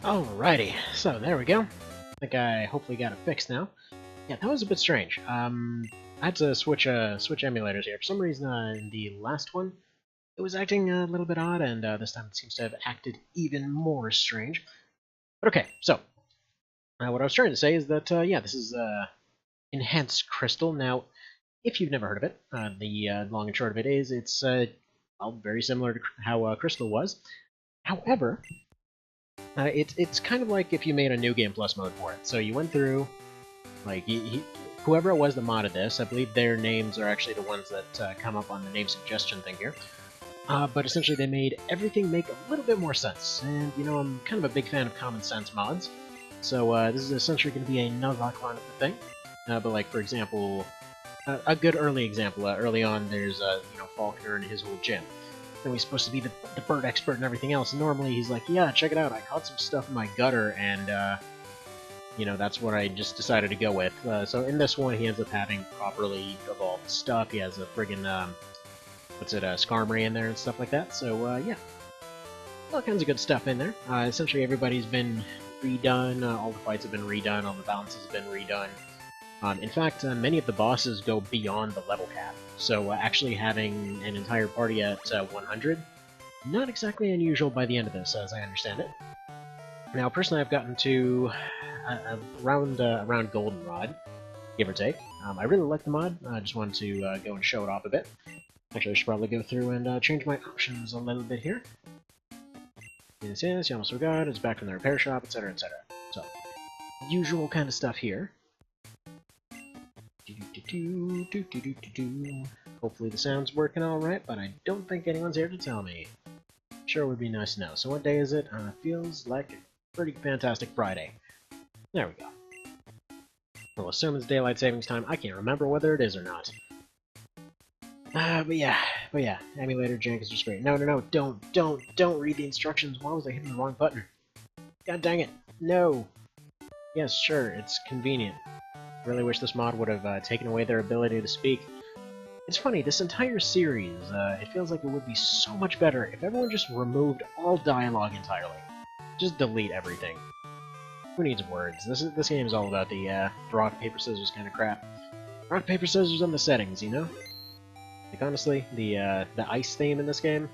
Alrighty, so there we go. I think I hopefully got it fixed now. Yeah, that was a bit strange. I had to switch emulators here. For some reason, in the last one, it was acting a little bit odd, and this time it seems to have acted even more strange. But okay, so what I was trying to say is that yeah, this is Enhanced Crystal. Now, if you've never heard of it, the long and short of it is it's well, very similar to how Crystal was. However, it's kind of like if you made a New Game Plus mode for it. So you went through, like, whoever it was that modded this, I believe their names are actually the ones that come up on the name suggestion thing here. But essentially they made everything make a little bit more sense. And, you know, I'm kind of a big fan of common sense mods. So this is essentially going to be a Nuzlocke run of the thing. But like, for example, a good early example, early on there's, you know, Faulkner and his whole gym. And he's supposed to be the bird expert and everything else, and normally he's like, yeah, check it out, I caught some stuff in my gutter, and, you know, that's what I just decided to go with. So in this one, he ends up having properly evolved stuff. He has a friggin', Skarmory in there and stuff like that, so, yeah. All kinds of good stuff in there. Essentially everybody's been redone, all the fights have been redone, all the balances have been redone. In fact, many of the bosses go beyond the level cap, so actually having an entire party at 100, not exactly unusual by the end of this, as I understand it. Now, personally, I've gotten to around Goldenrod, give or take. I really like the mod. I just wanted to go and show it off a bit. Actually, I should probably go through and change my options a little bit here. Yes, you almost forgot, it's back from the repair shop, etc., etc. So, usual kind of stuff here. Hopefully the sound's working alright, but I don't think anyone's here to tell me. Sure would be nice to know. So what day is it? Feels like a pretty fantastic Friday. There we go. We'll assume it's daylight savings time. I can't remember whether it is or not. But yeah, emulator jank is just great. No, don't read the instructions. Why was I hitting the wrong button? God dang it. No. Yes, sure, it's convenient. Really wish this mod would have taken away their ability to speak. It's funny, this entire series, it feels like it would be so much better if everyone just removed all dialogue entirely. Just delete everything. Who needs words? This game is all about the rock, paper, scissors kind of crap. Rock, paper, scissors and the settings, you know? Like, honestly, the ice theme in this game,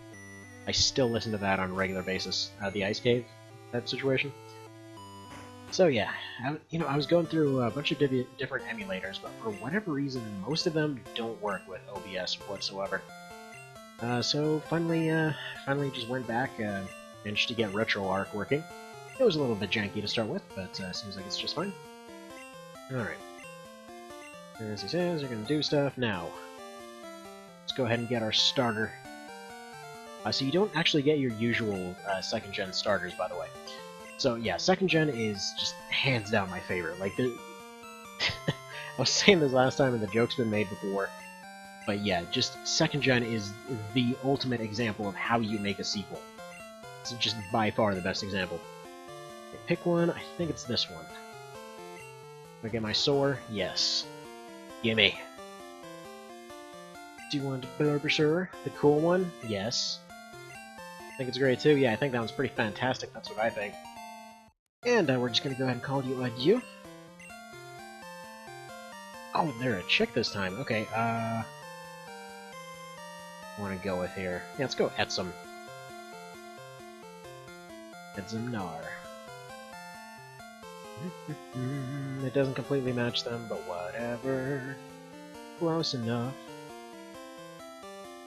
I still listen to that on a regular basis. The ice cave type situation. So yeah, I was going through a bunch of different emulators, but for whatever reason, most of them don't work with OBS whatsoever. So finally just went back, managed to get RetroArch working. It was a little bit janky to start with, but seems like it's just fine. Alright. As he says, we're gonna do stuff now. Let's go ahead and get our starter. So you don't actually get your usual second-gen starters, by the way. So yeah, second-gen is just hands down my favorite. Like, I was saying this last time and the joke's been made before, but yeah, just second-gen is the ultimate example of how you make a sequel. It's just by far the best example. Okay, pick one, I think it's this one. Do I get my sword? Yes. Gimme. Do you want Bulbasaur? The cool one? Yes. I think it's great too. Yeah, I think that one's pretty fantastic. That's what I think. And we're just gonna go ahead and call you adieu. Oh, they're a chick this time. Okay, I want to go with here. Yeah, let's go Etsum. Etsumnar. It doesn't completely match them, but whatever. Close enough.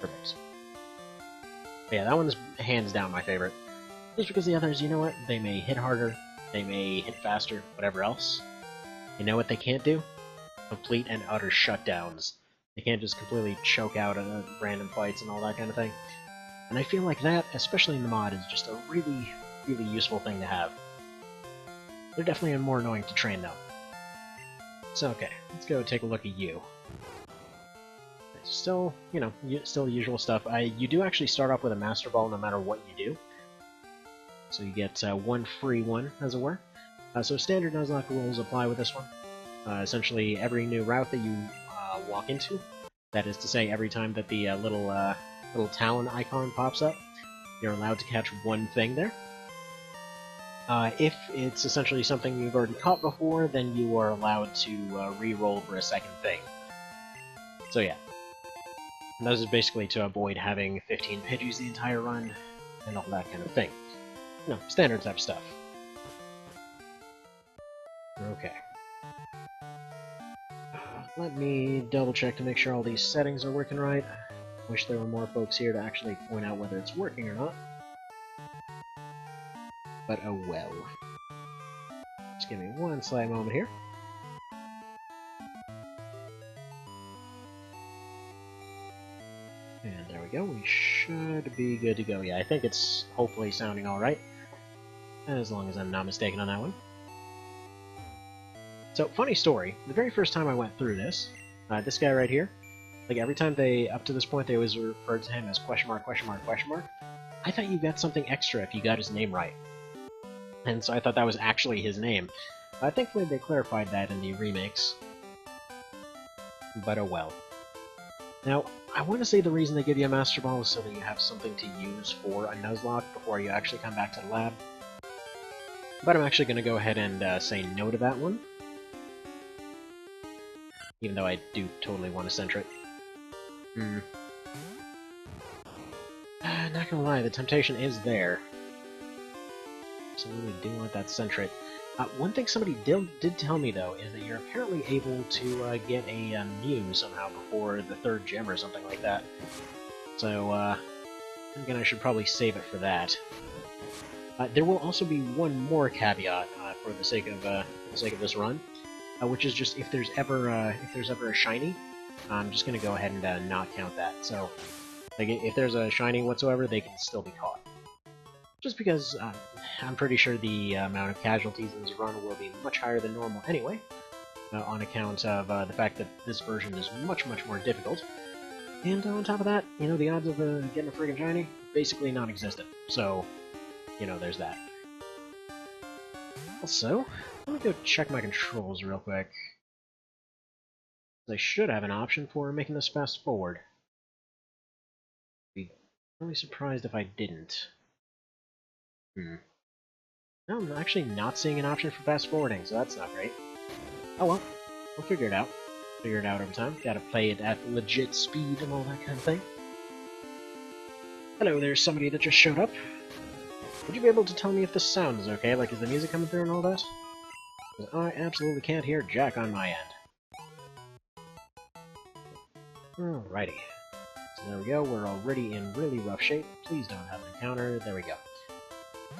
Perfect. But yeah, that one's hands down my favorite. Just because the others, you know what? They may hit harder, they may hit faster, whatever else. You know what they can't do? Complete and utter shutdowns. They can't just completely choke out random fights and all that kind of thing. And I feel like that, especially in the mod, is just a really, really useful thing to have. They're definitely more annoying to train, though. So, okay, let's go take a look at you. Still, you know, still the usual stuff. You do actually start off with a Master Ball no matter what you do. So you get one free one, as it were. So standard Nuzlocke rules apply with this one. Essentially, every new route that you walk into, that is to say, every time that the little talon icon pops up, you're allowed to catch one thing there. If it's essentially something you've already caught before, then you are allowed to re-roll for a second thing. So yeah. And this is basically to avoid having 15 Pidgeys the entire run, and all that kind of thing. You know, standard type stuff. Okay. Let me double check to make sure all these settings are working right. Wish there were more folks here to actually point out whether it's working or not. But oh well. Just give me one slight moment here. And there we go, we should be good to go. Yeah, I think it's hopefully sounding alright. As long as I'm not mistaken on that one. So, funny story, the very first time I went through this, this guy right here, like every time up to this point, they always referred to him as question mark, question mark, question mark. I thought you got something extra if you got his name right. And so I thought that was actually his name. Thankfully they clarified that in the remakes. But oh well. Now, I want to say the reason they give you a Master Ball is so that you have something to use for a Nuzlocke before you actually come back to the lab. But I'm actually going to go ahead and say no to that one. Even though I do totally want to center it. Not gonna lie, the temptation is there. Absolutely do want that centret. One thing somebody did tell me, though, is that you're apparently able to get a Mew somehow before the 3rd gym or something like that. So, again, I should probably save it for that. There will also be one more caveat for the sake of this run, which is just if there's ever a shiny, I'm just gonna go ahead and not count that. So, like, if there's a shiny whatsoever, they can still be caught. Just because I'm pretty sure the amount of casualties in this run will be much higher than normal anyway, on account of the fact that this version is much, much more difficult. And on top of that, you know, the odds of getting a friggin' shiny, basically non-existent. So, you know, there's that. Also, let me go check my controls real quick. I should have an option for making this fast forward. I'd be really surprised if I didn't. No, I'm actually not seeing an option for fast forwarding, so that's not great. Oh well, we'll figure it out. Figure it out over time. Gotta play it at legit speed and all that kind of thing. Hello, there's somebody that just showed up. Would you be able to tell me if the sound is okay? Like, is the music coming through and all that? Because I absolutely can't hear jack on my end. Alrighty. So there we go, we're already in really rough shape. Please don't have an encounter. There we go.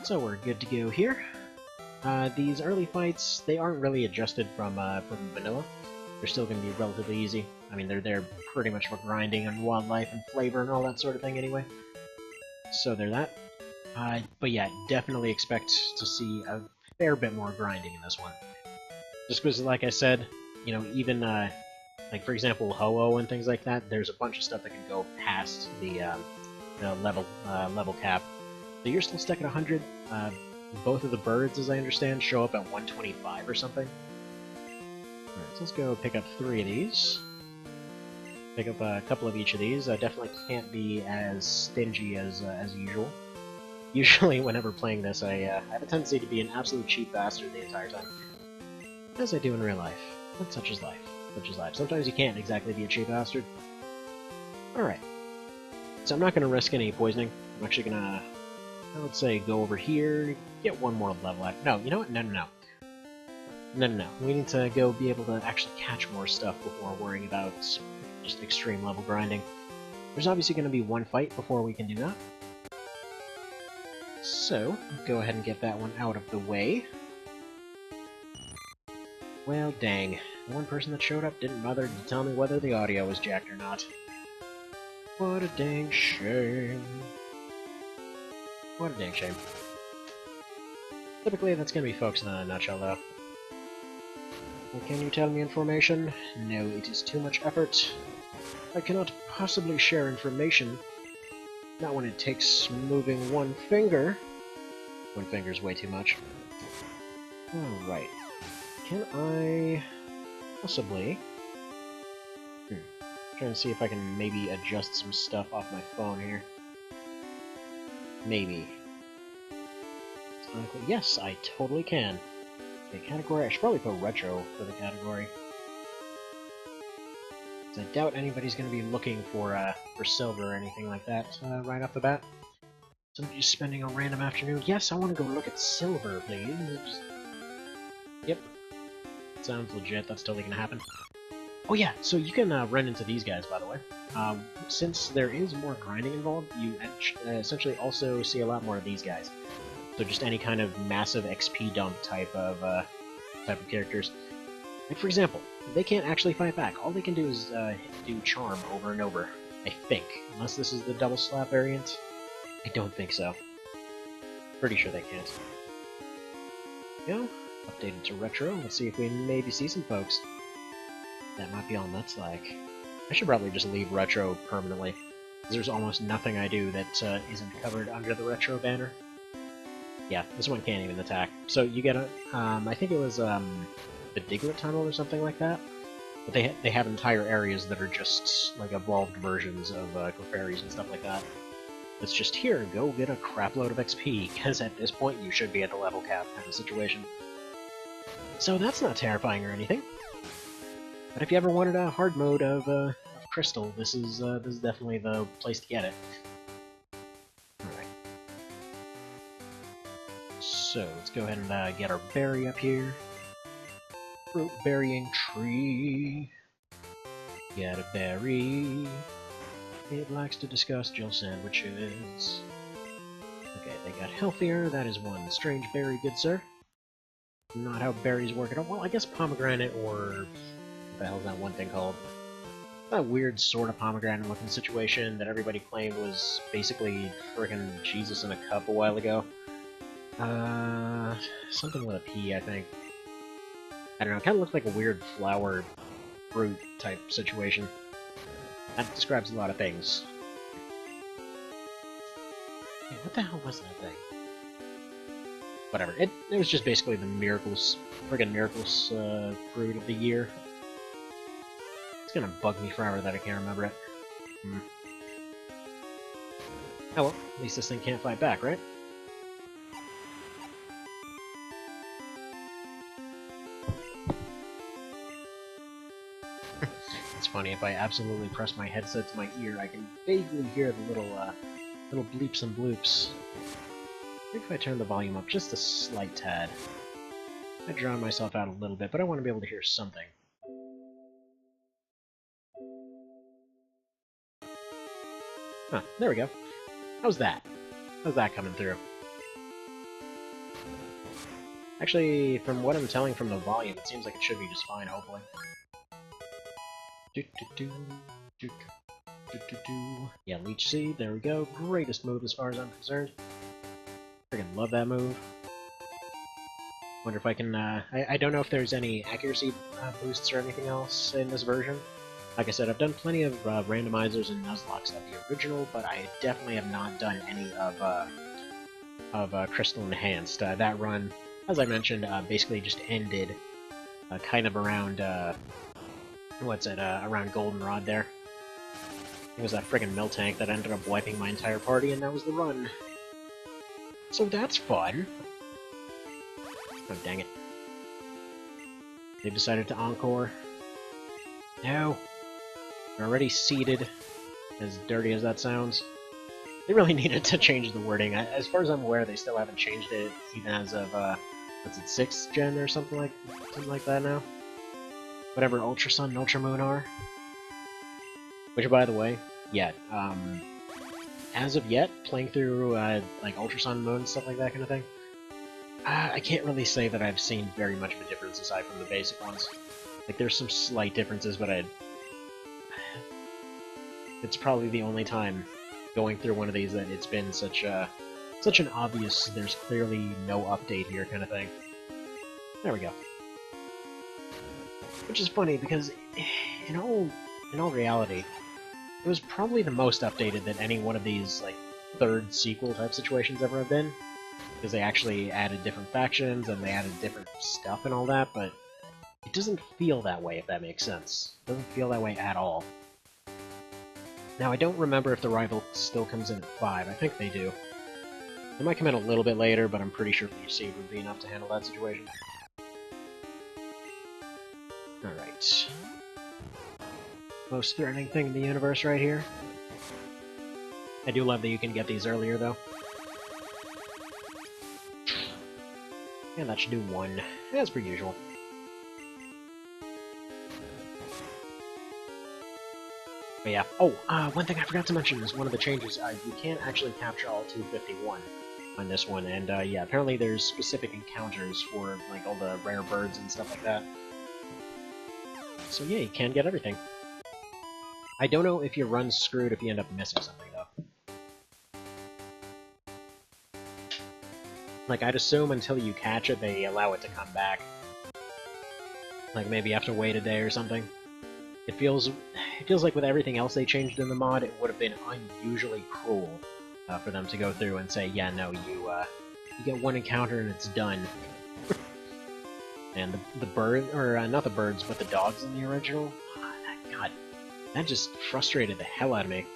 So we're good to go here. These early fights, they aren't really adjusted from vanilla. They're still going to be relatively easy. I mean, they're there pretty much for grinding and wildlife and flavor and all that sort of thing anyway. So they're that. But yeah, definitely expect to see a fair bit more grinding in this one. Just because, like I said, you know, even, like, for example, Ho-Oh and things like that, there's a bunch of stuff that can go past the level cap. So you're still stuck at 100. Both of the birds, as I understand, show up at 125 or something. Alright, so let's go pick up 3 of these. Pick up a couple of each of these. I definitely can't be as stingy as usual. Usually, whenever playing this, I have a tendency to be an absolute cheap bastard the entire time. As I do in real life. But such is life. Such is life. Sometimes you can't exactly be a cheap bastard. Alright. So I'm not going to risk any poisoning. I'm actually going to, I would say, go over here, get one more level out. No, you know what? No. We need to go be able to actually catch more stuff before worrying about just extreme level grinding. There's obviously going to be one fight before we can do that. So, go ahead and get that one out of the way. Well, dang. The one person that showed up didn't bother to tell me whether the audio was jacked or not. What a dang shame. What a dang shame. Typically, that's gonna be folks in a nutshell, though. Well, can you tell me information? No, it is too much effort. I cannot possibly share information. Not when it takes moving one finger. One finger's way too much. Alright. Can I possibly... Trying to see if I can maybe adjust some stuff off my phone here. Maybe. Yes, I totally can. The category, I should probably put retro for the category. I doubt anybody's going to be looking for silver or anything like that right off the bat. So I'm just spending a random afternoon. Yes, I want to go look at silver, please. Yep. Sounds legit. That's totally going to happen. Oh yeah, so you can run into these guys, by the way. Since there is more grinding involved, you essentially also see a lot more of these guys. So just any kind of massive XP dump type of characters. Like, for example, they can't actually fight back. All they can do is do charm over and over, I think. Unless this is the double slap variant. I don't think so. Pretty sure they can't. Go. Updated to retro. Let's see if we maybe see some folks. That might be all nuts like. I should probably just leave retro permanently. There's almost nothing I do that isn't covered under the retro banner. Yeah, this one can't even attack. So you get a, I think it was the Diglett Tunnel or something like that. But they have entire areas that are just like evolved versions of Clefairies and stuff like that. It's just here, go get a crapload of XP, because at this point you should be at the level cap kind of situation. So that's not terrifying or anything. But if you ever wanted a hard mode of Crystal, this is definitely the place to get it. Alright. So, let's go ahead and get our berry up here. Fruit berrying tree. Get a berry. It likes to discuss Jill sandwiches. Okay, they got healthier. That is one strange berry, good sir. Not how berries work at all. Well, I guess pomegranate or... what the hell is that one thing called? That weird sort of pomegranate looking situation that everybody claimed was basically friggin' Jesus in a cup a while ago. Something with a P, I think. I don't know, it kinda looks like a weird flower fruit type situation. That describes a lot of things. Hey, what the hell was that thing? Whatever, it was just basically the friggin' Miracles fruit of the year. It's gonna bug me forever that I can't remember it. Oh well, at least this thing can't fight back, right? funny. If I absolutely press my headset to my ear, I can vaguely hear the little bleeps and bloops. I think if I turn the volume up just a slight tad. I drown myself out a little bit, but I want to be able to hear something. Huh, there we go. How's that? How's that coming through? Actually, from what I'm telling from the volume, it seems like it should be just fine, hopefully. Yeah, Leech Seed, there we go. Greatest move as far as I'm concerned. Friggin' love that move. Wonder if I can, I don't know if there's any accuracy boosts or anything else in this version. Like I said, I've done plenty of randomizers and Nuzlocke of the original, but I definitely have not done any of Crystal Enhanced. That run, as I mentioned, basically just ended kind of around, around Goldenrod there. It was that friggin' Miltank that ended up wiping my entire party, and that was the run. So that's fun! Oh, dang it. They decided to encore. No! They're already seeded, as dirty as that sounds. They really needed to change the wording. As far as I'm aware, they still haven't changed it, even as of, what's it, 6th gen or something like that now? Whatever Ultra Sun and Ultra Moon are. Which, by the way, yeah, as of yet, playing through, like, Ultra Sun and Moon and stuff like that kind of thing, I can't really say that I've seen very much of a difference aside from the basic ones. Like, there's some slight differences, but it's probably the only time going through one of these that it's been such an obvious, there's clearly no update here kind of thing. There we go. Which is funny, because in all reality, it was probably the most updated that any one of these, like, third sequel type situations ever have been. Because they actually added different factions, and they added different stuff and all that, but it doesn't feel that way, if that makes sense. It doesn't feel that way at all. Now, I don't remember if the rival still comes in at 5. I think they do. They might come in a little bit later, but I'm pretty sure Leech Seed would be enough to handle that situation. Alright. Most threatening thing in the universe right here. I do love that you can get these earlier, though. And that should do 1, as per usual. But yeah. Oh, one thing I forgot to mention is one of the changes. You can't actually capture all 251 on this one, and yeah, apparently there's specific encounters for, like, all the rare birds and stuff like that. So yeah, you can get everything. I don't know if your run's screwed if you end up missing something, though. Like, I'd assume until you catch it, they allow it to come back. Like, maybe you have to wait a day or something. It feels like with everything else they changed in the mod, it would have been unusually cruel for them to go through and say, yeah, no, you get one encounter and it's done. And the bird, or not the birds, but the dogs in the original, God, that just frustrated the hell out of me.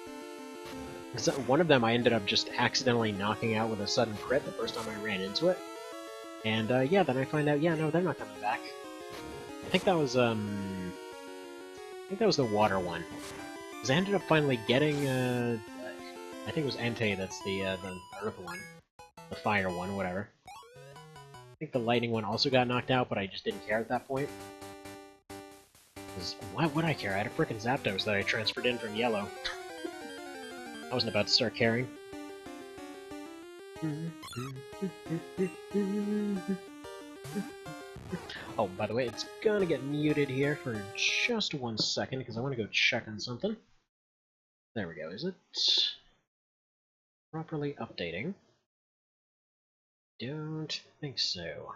Because one of them I ended up just accidentally knocking out with a sudden crit the first time I ran into it. And yeah, then I find out, yeah, no, they're not coming back. I think that was the water one. Because I ended up finally getting, I think it was Entei that's the earth one. The fire one, whatever. I think the lightning one also got knocked out, but I just didn't care at that point. Because why would I care? I had a frickin' Zapdos that I transferred in from Yellow. I wasn't about to start caring. Oh, by the way, it's gonna get muted here for just 1 second, because I want to go check on something. There we go, is it properly updating? Don't think so.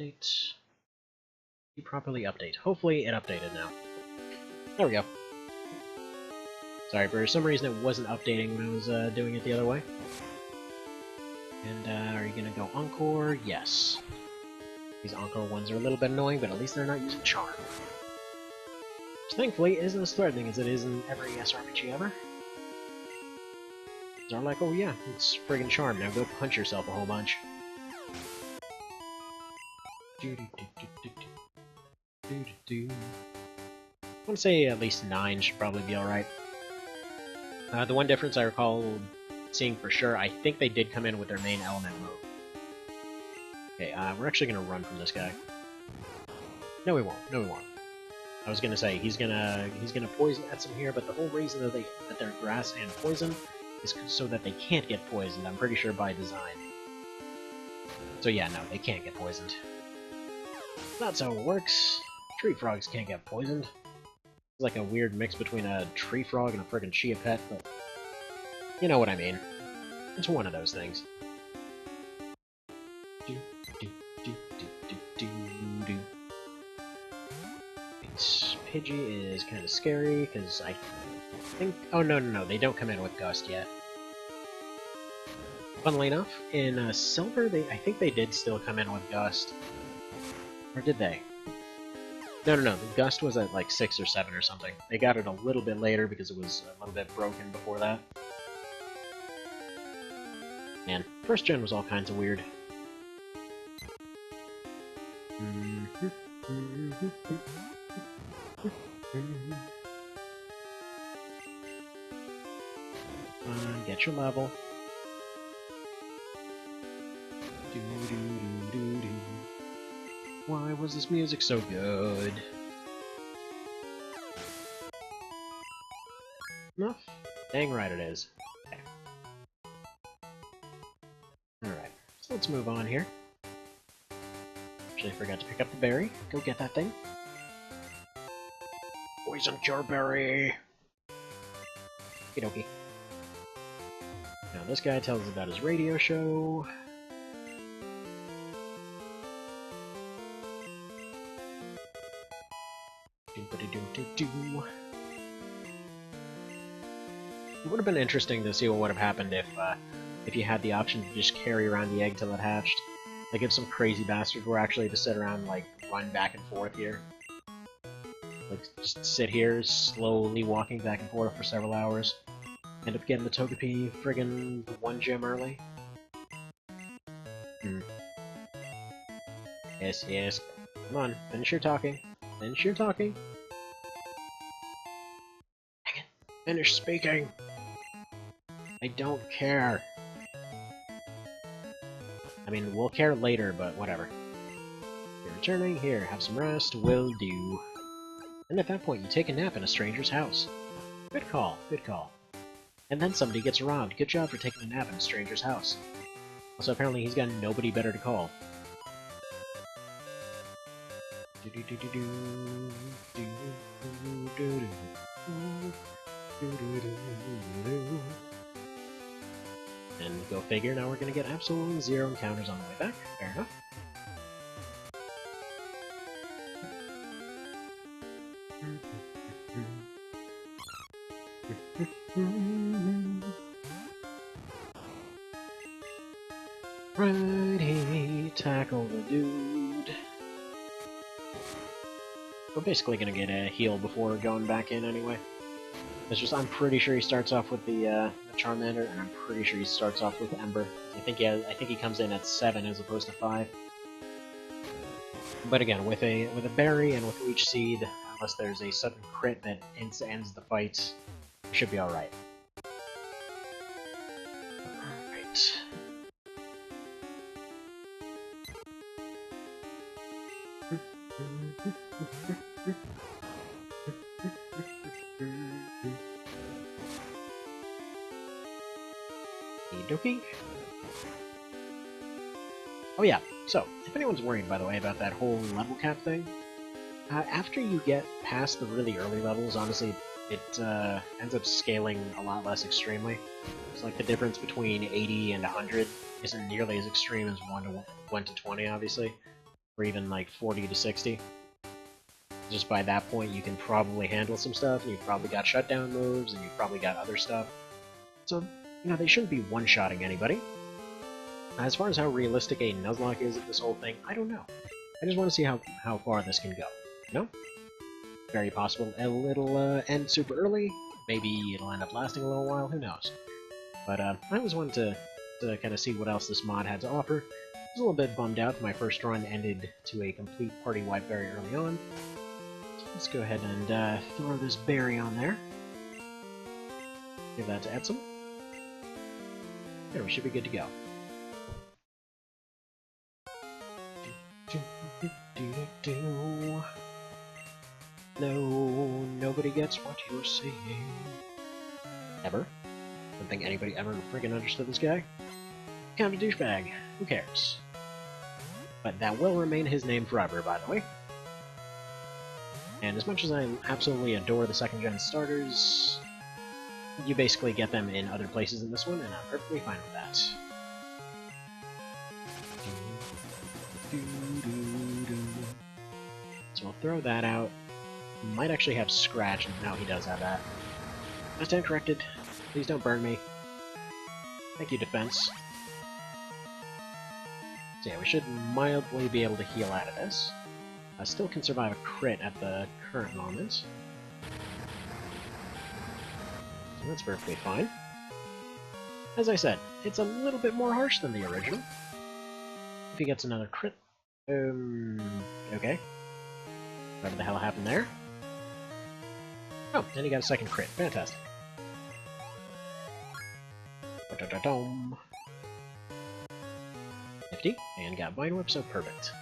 Update. You properly update. Hopefully it updated now. There we go. Sorry, for some reason it wasn't updating when I was doing it the other way. And are you gonna go Encore? Yes. These Encore ones are a little bit annoying, but at least they're not using Charm. Which thankfully isn't as threatening as it is in every SRPG ever. They're like, oh yeah, it's friggin' Charm, now go punch yourself a whole bunch. want to say at least 9 should probably be alright. The one difference I recall seeing for sure, I think they did come in with their main element mode. Okay, we're actually gonna run from this guy. No, we won't. No, we won't. I was gonna say he's gonna poison at some here, but the whole reason that they're grass and poison is so that they can't get poisoned. I'm pretty sure by design. So yeah, no, they can't get poisoned. That's how it works. Tree frogs can't get poisoned. It's like a weird mix between a tree frog and a friggin' chia pet, but you know what I mean. It's one of those things. Pidgey is kind of scary, because I think... Oh, no, they don't come in with Gust yet. Funnily enough, in Silver, I think they did still come in with Gust. Or did they? No, the Gust was at like 6 or 7 or something. They got it a little bit later because it was a little bit broken before that. Man, first gen was all kinds of weird. Get your level. Why was this music so good? Enough? Dang right it is. Okay. Alright, so let's move on here. Actually, I forgot to pick up the berry. Go get that thing. Poison cure berry! Okie dokie. Now this guy tells us about his radio show. It would have been interesting to see what would have happened if you had the option to just carry around the egg till it hatched. Like if some crazy bastard were actually to sit around like run back and forth here. Like just sit here slowly walking back and forth for several hours. End up getting the Togepi friggin' 1 gym early. Yes. Come on, finish your talking. Finish your talking. Dang it. Finish speaking. I don't care. I mean, we'll care later, but whatever. You're returning. Here, have some rest. Will do. And at that point, you take a nap in a stranger's house. Good call, good call. And then somebody gets robbed. Good job for taking a nap in a stranger's house. Also, apparently he's got nobody better to call. And go figure, now we're gonna get absolutely 0 encounters on the way back. Fair enough. Righty, tackle the dude. We're basically gonna get a heal before going back in anyway. It's just I'm pretty sure he starts off with the Charmander, and I'm pretty sure he starts off with Ember. I think he comes in at 7 as opposed to 5. But again, with a berry and with Leech Seed, unless there's a sudden crit that ends the fight, it should be all right. Alright. Okie. Oh yeah, so, if anyone's worried, by the way, about that whole level cap thing, after you get past the really early levels, honestly, it ends up scaling a lot less extremely. It's like the difference between 80 and 100 isn't nearly as extreme as 1 to 20, obviously, or even like 40 to 60. Just by that point, you can probably handle some stuff, and you've probably got shutdown moves, and you've probably got other stuff. So, you know, they shouldn't be one-shotting anybody. As far as how realistic a Nuzlocke is at this whole thing, I don't know. I just want to see how far this can go, you know? Very possible it'll end super early, maybe it'll end up lasting a little while, who knows. But I always wanted to kind of see what else this mod had to offer. I was a little bit bummed out that my first run ended to a complete party wipe very early on. let's go ahead and throw this berry on there. Give that to Edsel. There, we should be good to go. No, nobody gets what you're saying. Ever? Don't think anybody ever friggin' understood this guy. Kind of a douchebag. Who cares? But that will remain his name forever, by the way. And as much as I absolutely adore the second-gen starters, you basically get them in other places in this one, and I'm perfectly fine with that. So we'll throw that out. Might actually have Scratch, and now he does have that. I stand corrected. Please don't burn me. Thank you, defense. So yeah, we should mildly be able to heal out of this. I still can survive a crit at the current moment. So that's perfectly fine. As I said, it's a little bit more harsh than the original. If he gets another crit... okay. Whatever the hell happened there. Oh, and he got a second crit. Fantastic. Ba-da-da-dum. Nifty, and got Vine Whip, so perfect.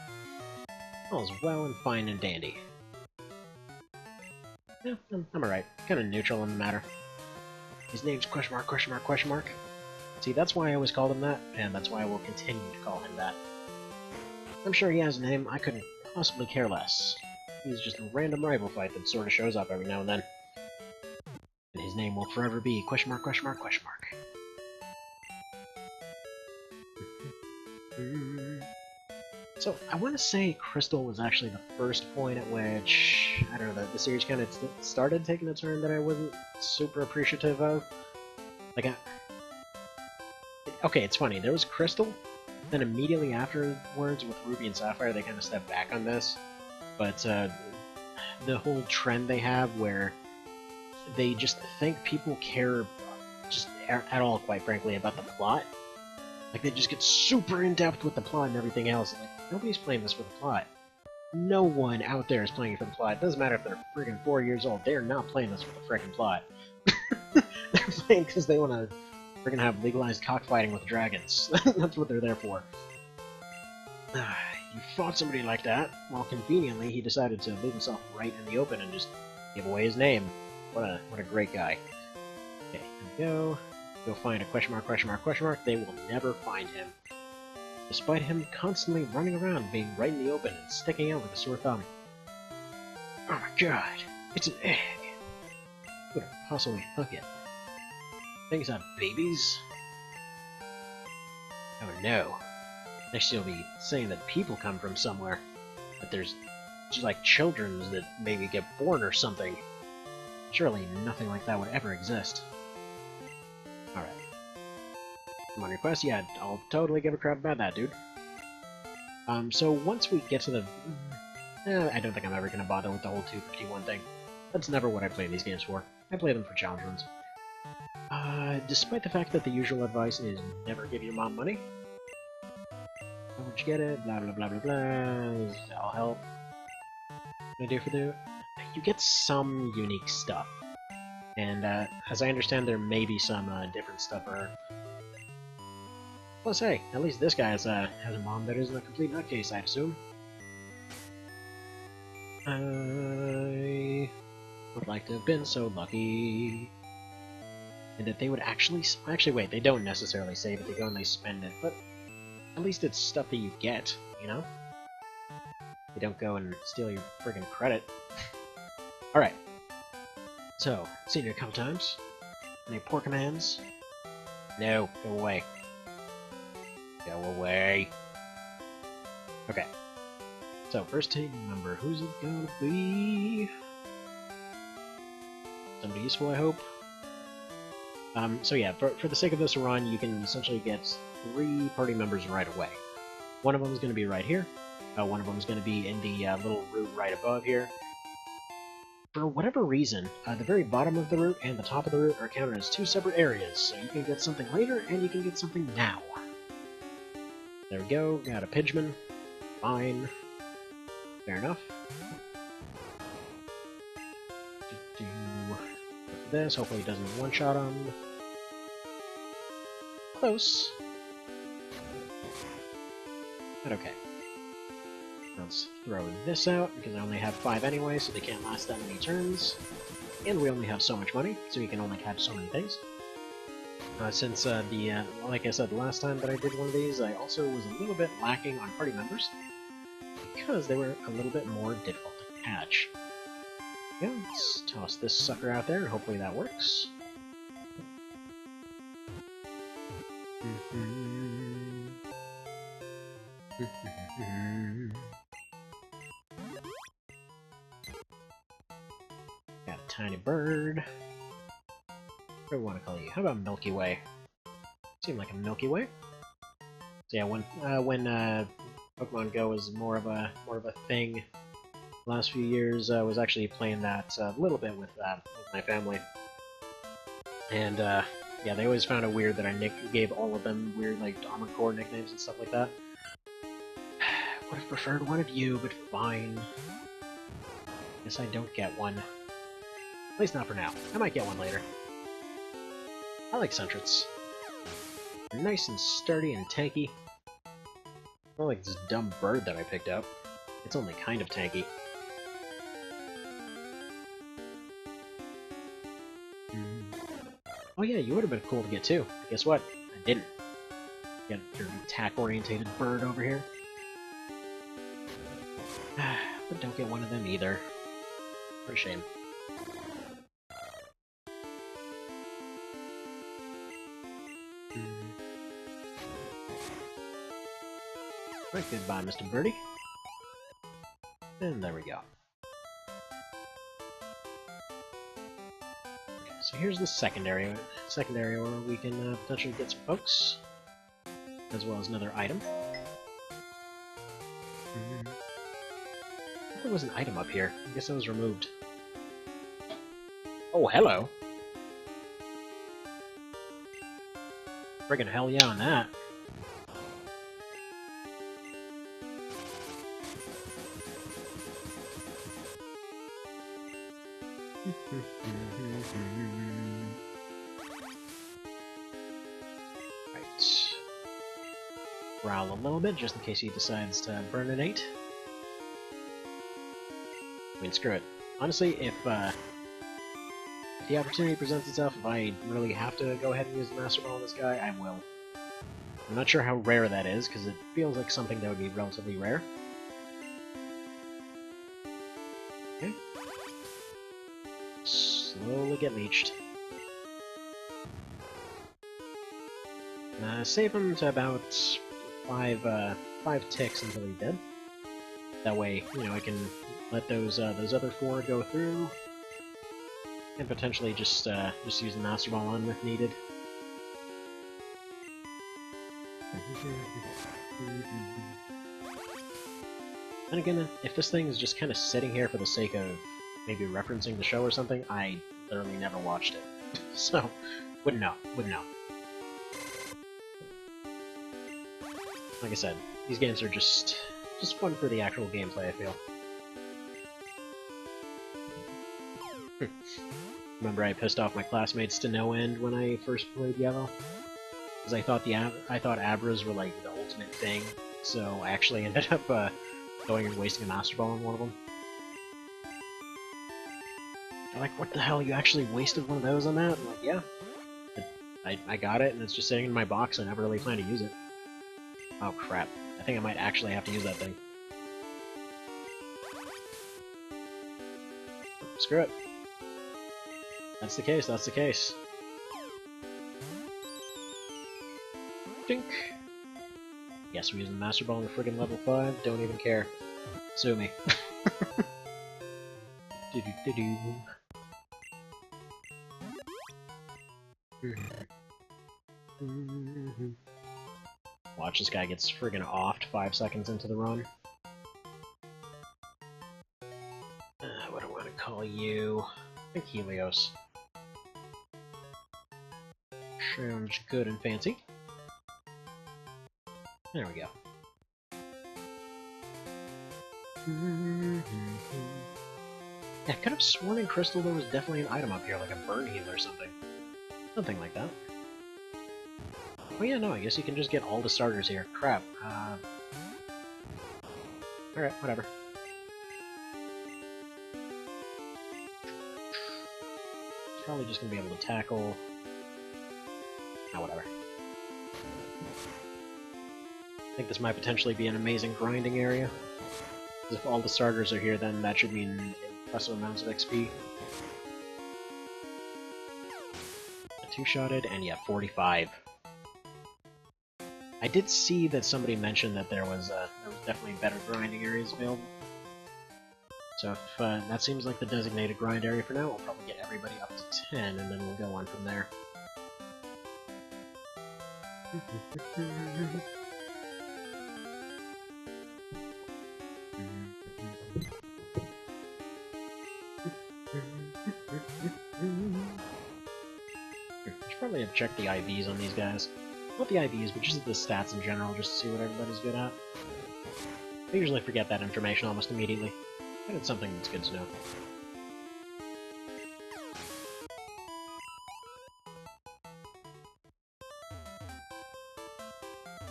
All's well and fine and dandy. Yeah, I'm alright. Kind of neutral on the matter. His name's question mark, question mark, question mark. See, that's why I always called him that, and that's why I will continue to call him that. I'm sure he has a name, I couldn't possibly care less. He's just a random rival fight that sort of shows up every now and then. And his name will forever be question mark, question mark, question mark. So, I want to say Crystal was actually the first point at which, I don't know, the series kind of started taking a turn that I wasn't super appreciative of. Like, okay, it's funny, there was Crystal, then immediately afterwards with Ruby and Sapphire they kind of stepped back on this, but the whole trend they have where they just think people care just at all, quite frankly, about the plot. Like, they just get super in-depth with the plot and everything else. Like, nobody's playing this for the plot. No one out there is playing it for the plot. It doesn't matter if they're friggin' 4 years old. They're not playing this for the friggin' plot. They're playing because they want to friggin' have legalized cockfighting with dragons. That's what they're there for. You fought somebody like that. Well, conveniently, he decided to leave himself right in the open and just give away his name. What a great guy. Okay, here we go. Go find a question mark, question mark, question mark. They will never find him. Despite him constantly running around, being right in the open and sticking out with a sore thumb. Oh my god, it's an egg! Who would have possibly thunk it? Things have babies? Oh no. Next you'll be saying that people come from somewhere. That there's just like children that maybe get born or something. Surely nothing like that would ever exist. Alright. I'm on your quest? Yeah, I'll totally give a crap about that, dude. So once we get to the... I don't think I'm ever gonna bother with the whole 251 thing. That's never what I play these games for. I play them for challenge runs. Despite the fact that the usual advice is never give your mom money. How would you get it? Blah blah blah blah blah. I'll help. What do I do for the... You get some unique stuff. And as I understand, there may be some different stuff or... Plus, hey, at least this guy has a mom that isn't a complete nutcase, I'd assume. I would like to have been so lucky. And that they would actually... Actually, wait, they don't necessarily save it, they go and they spend it, but at least it's stuff that you get, you know? They don't go and steal your friggin' credit. Alright. So, seen you a couple times. Any poor commands? No, go away. Go away. Okay. So, first team member, who's it gonna be? Somebody useful, I hope. So yeah, for the sake of this run, you can essentially get 3 party members right away. One of them is going to be right here. One of them is going to be in the little route right above here. For whatever reason, the very bottom of the route and the top of the route are counted as 2 separate areas, so you can get something later and you can get something now. There we go, got a Pidgeman. Fine. Fair enough. this. Hopefully it doesn't one-shot him. Close. But okay. Let's throw this out, because I only have 5 anyway, so they can't last that many turns. And we only have so much money, so we can only catch so many things. Since like I said, the last time that I did one of these, I also was a little bit lacking on party members, because they were a little bit more difficult to catch. Yeah, let's toss this sucker out there, and hopefully that works. Got a tiny bird. What do we want to call you? How about Milky Way? Seem like a Milky Way. So yeah, when Pokemon Go was more of a thing, the last few years I was actually playing that a little bit with my family, and yeah, they always found it weird that I gave all of them weird like Armored Core nicknames and stuff like that. Would have preferred one of you, but fine. Guess I don't get one. At least not for now. I might get one later. I like Sentrets. They're nice and sturdy and tanky. Not like this dumb bird that I picked up. It's only kind of tanky. Oh yeah, you would have been cool to get too. Guess what? I didn't. Get your attack-orientated bird over here. But don't get one of them either. What a shame. Right, goodbye, Mr. Birdie. And there we go. Okay, so here's the secondary area where we can potentially get some folks, as well as another item. There was an item up here. I guess it was removed. Oh, hello! Friggin' hell yeah on that. Right. Growl a little bit, just in case he decides to burninate. I mean, screw it. Honestly, if the opportunity presents itself, if I really have to go ahead and use the Master Ball on this guy, I will. I'm not sure how rare that is, because it feels like something that would be relatively rare. Okay. Slowly get leeched. Save him to about five ticks until he's dead. That way, you know, I can let those other 4 go through, and potentially just use the Master Ball on if needed. And again, if this thing is just kind of sitting here for the sake of maybe referencing the show or something, I literally never watched it. So, wouldn't know. Like I said, these games are just fun for the actual gameplay, I feel. Remember I pissed off my classmates to no end when I first played Yellow? Because I thought Abras were like the ultimate thing, so I actually ended up going and wasting a Master Ball on one of them. They're like, what the hell, you actually wasted one of those on that? I'm like, yeah. I got it, and it's just sitting in my box, I never really plan to use it. Oh crap, I think I might actually have to use that thing. Screw it. That's the case, that's the case. Dink! Yes, we're using the Master Ball on the friggin' level 5, don't even care. Sue me. Watch, this guy gets friggin' offed 5 seconds into the run. What do I want to call you? I think Helios. Sounds good and fancy. There we go. Yeah, I could have sworn in Crystal there was definitely an item up here, like a burn heal or something. Something like that. Oh yeah, no, I guess you can just get all the starters here. Crap. Alright, whatever. Probably just gonna be able to tackle... Ah, whatever. I think this might potentially be an amazing grinding area. If all the starters are here, then that should mean impressive amounts of XP. A two-shotted, and yeah, 45. I did see that somebody mentioned that there was definitely better grinding areas available. So if that seems like the designated grind area for now, we'll probably get everybody up to 10, and then we'll go on from there. I should probably have checked the IVs on these guys. Not the IVs, but just the stats in general, just to see what everybody's good at. I usually forget that information almost immediately, but it's something that's good to know.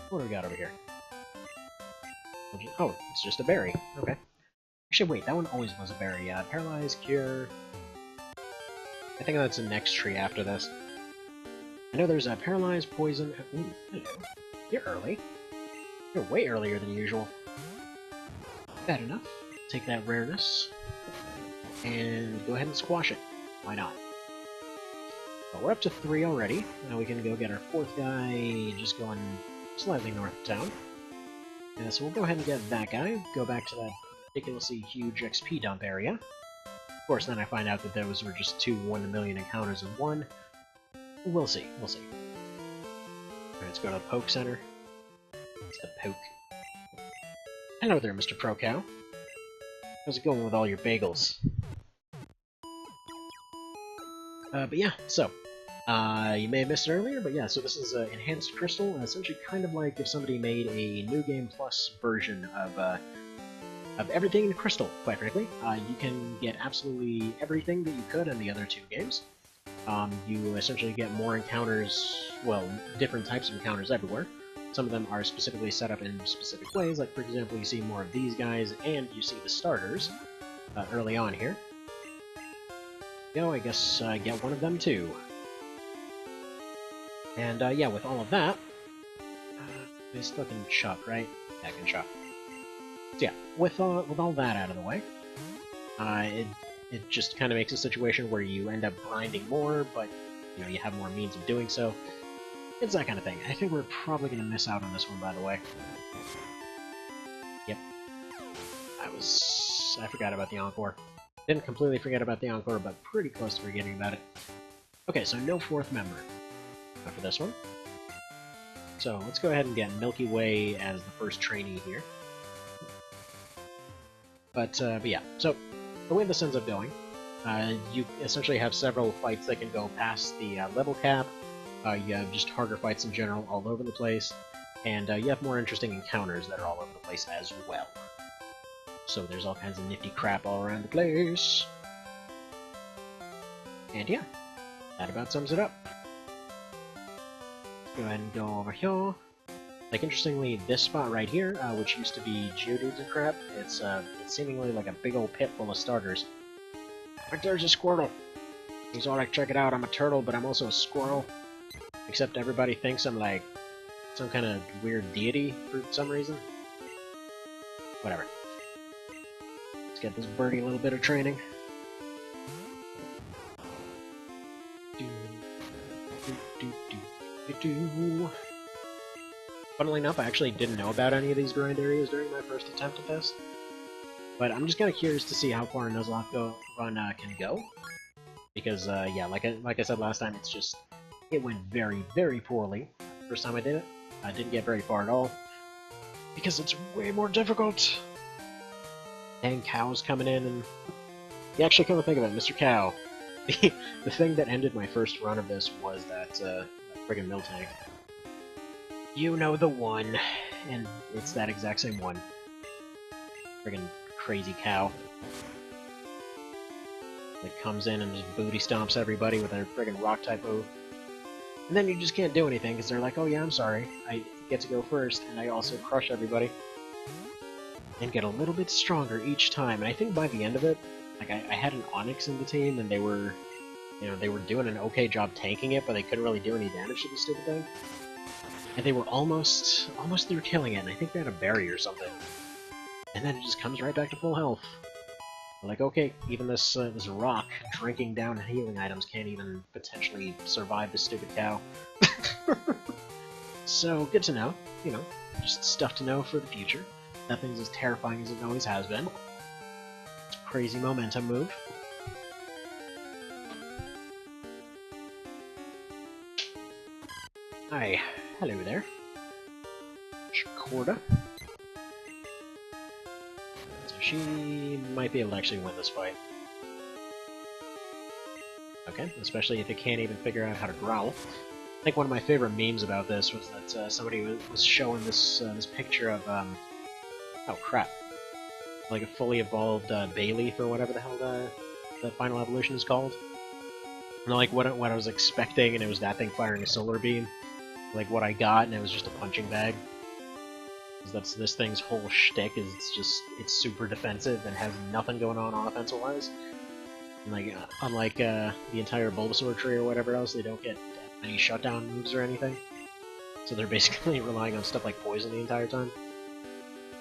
What do we got over here? Oh, it's just a berry. Okay. Actually, wait, that one always was a berry. Yeah, Paralyze, Cure... I think that's the next tree after this. I know there's a Paralyze, Poison... Ooh, hello. You're early. You're way earlier than usual. Bad enough. Take that rareness. And go ahead and squash it. Why not? But we're up to 3 already. Now we can go get our 4th guy just going slightly north of town. So we'll go ahead and get that guy. Go back to that ridiculously huge XP dump area. Of course, then I find out that those were just 2 1-in-a-million encounters in one. We'll see. We'll see. Alright, let's go to the Poke Center. It's the Poke. Hello there, Mr. Pro Cow. How's it going with all your bagels? But yeah, so, you may have missed it earlier, but yeah, so this is Enhanced Crystal, essentially kind of like if somebody made a New Game Plus version of everything in Crystal, quite frankly. You can get absolutely everything that you could in the other 2 games. You essentially get more encounters, well, different types of encounters everywhere. Some of them are specifically set up in specific ways, like for example you see more of these guys, and you see the starters early on here. Go, I guess get one of them too. And yeah, with all of that, I still can chop, right? Yeah, I can chop. So yeah, with all that out of the way, it just kind of makes a situation where you end up grinding more, but you know you have more means of doing so. It's that kind of thing. I think we're probably going to miss out on this one, by the way. Yep. I forgot about the Encore. Didn't completely forget about the Encore, but pretty close to forgetting about it. Okay, so no 4th member for this one. So let's go ahead and get Milky Way as the first trainee here. But yeah, so the way this ends up going, you essentially have several fights that can go past the level cap. You have just harder fights in general all over the place, and you have more interesting encounters that are all over the place as well. So there's all kinds of nifty crap all around the place. And yeah, that about sums it up. Let's go ahead and go over here. Like, interestingly, this spot right here, which used to be Geodudes and crap, it's seemingly like a big old pit full of starters. Right there's a Squirtle! He's all like, check it out, I'm a turtle, but I'm also a squirrel. Except everybody thinks I'm like some kind of weird deity for some reason. Whatever. Let's get this birdie a little bit of training. Funnily enough, I actually didn't know about any of these grind areas during my first attempt at this. But I'm just kind of curious to see how far a Nuzlocke run can go. Because, yeah, like I said last time, it went very, very poorly. First time I did it, I didn't get very far at all. Because it's way more difficult! Dang cows coming in and... Yeah, actually, come to think of it, Mr. Cow. The thing that ended my first run of this was that friggin' Miltank. You know the one, and it's that exact same one. Friggin' crazy cow. Like, comes in and just booty stomps everybody with their friggin' rock type move. And then you just can't do anything, because they're like, oh yeah, I'm sorry, I get to go first, and I also crush everybody. And get a little bit stronger each time, and I think by the end of it, like, I had an Onyx in the team, and they were, you know, they were doing an okay job tanking it, but they couldn't really do any damage to the stupid thing. And they were almost through killing it, and I think they had a berry or something. And then it just comes right back to full health. Like, okay, even this this rock drinking down healing items can't even potentially survive this stupid cow. So, good to know. You know, just stuff to know for the future. Nothing's as terrifying as it always has been. It's a crazy momentum move. Hi. Hello there. Chikorda. She might be able to actually win this fight. Okay, especially if it can't even figure out how to growl. I think one of my favorite memes about this was that somebody was showing this this picture of oh crap, like a fully evolved Bayleaf or whatever the hell the final evolution is called. And like what I was expecting, and it was that thing firing a solar beam. Like what I got, and it was just a punching bag. That's this thing's whole shtick is it's super defensive and has nothing going on offensive-wise. And like unlike the entire Bulbasaur tree or whatever else, they don't get any shutdown moves or anything. So they're basically relying on stuff like poison the entire time.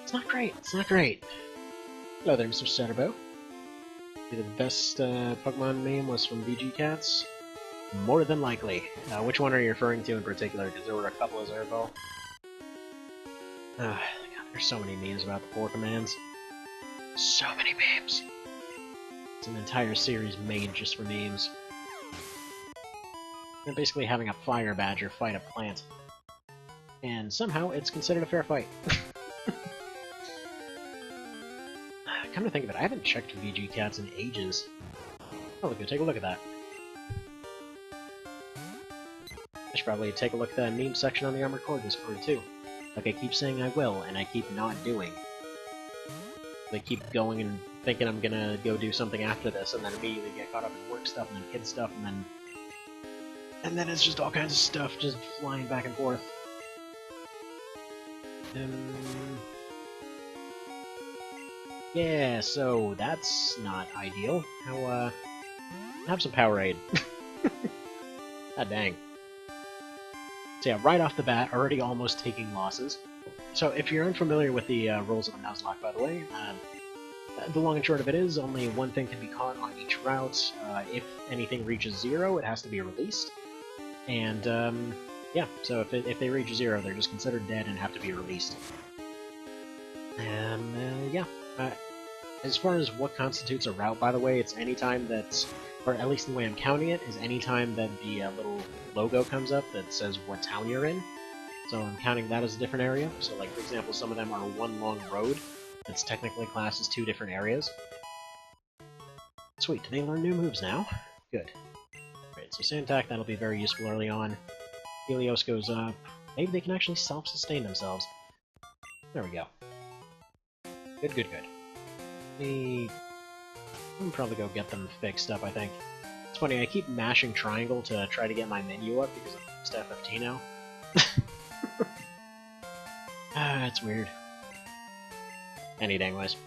It's not great. It's not great. Hello there, Mr. Cetterbo. The best Pokemon name was from VG Cats. More than likely. Which one are you referring to in particular? Because there were a couple as I recall. God, there's so many memes about the 4 commands. So many memes. It's an entire series made just for memes. They're basically having a fire badger fight a plant. And somehow it's considered a fair fight. Come to think of it, I haven't checked VG Cats in ages. Oh, look, take a look at that. I should probably take a look at that meme section on the Armored Core Discord too. Like I keep saying I will, and I keep not doing. They keep going and thinking I'm gonna go do something after this, and then immediately get caught up in work stuff, and then kid stuff, and then it's just all kinds of stuff just flying back and forth. Yeah, so that's not ideal. How, have some Powerade. God dang. So yeah, right off the bat, already almost taking losses. So if you're unfamiliar with the rules of a Nuzlocke, by the way, the long and short of it is, only one thing can be caught on each route. If anything reaches 0, it has to be released. And, yeah, so if they reach 0, they're just considered dead and have to be released. And, yeah. As far as what constitutes a route, by the way, it's any time that, or at least the way I'm counting it, is any time that the little logo comes up that says what town you're in. So I'm counting that as a different area. So, like, for example, some of them are one long road that's technically classed as 2 different areas. Sweet, do they learn new moves now? Good. Great, so Sand-Attack, that'll be very useful early on. Helios goes up. Maybe they can actually self-sustain themselves. There we go. Good, good, good. I'll probably go get them fixed up, I think. It's funny, I keep mashing triangle to try to get my menu up because I'm just FFT now. It's weird. Any dang ways.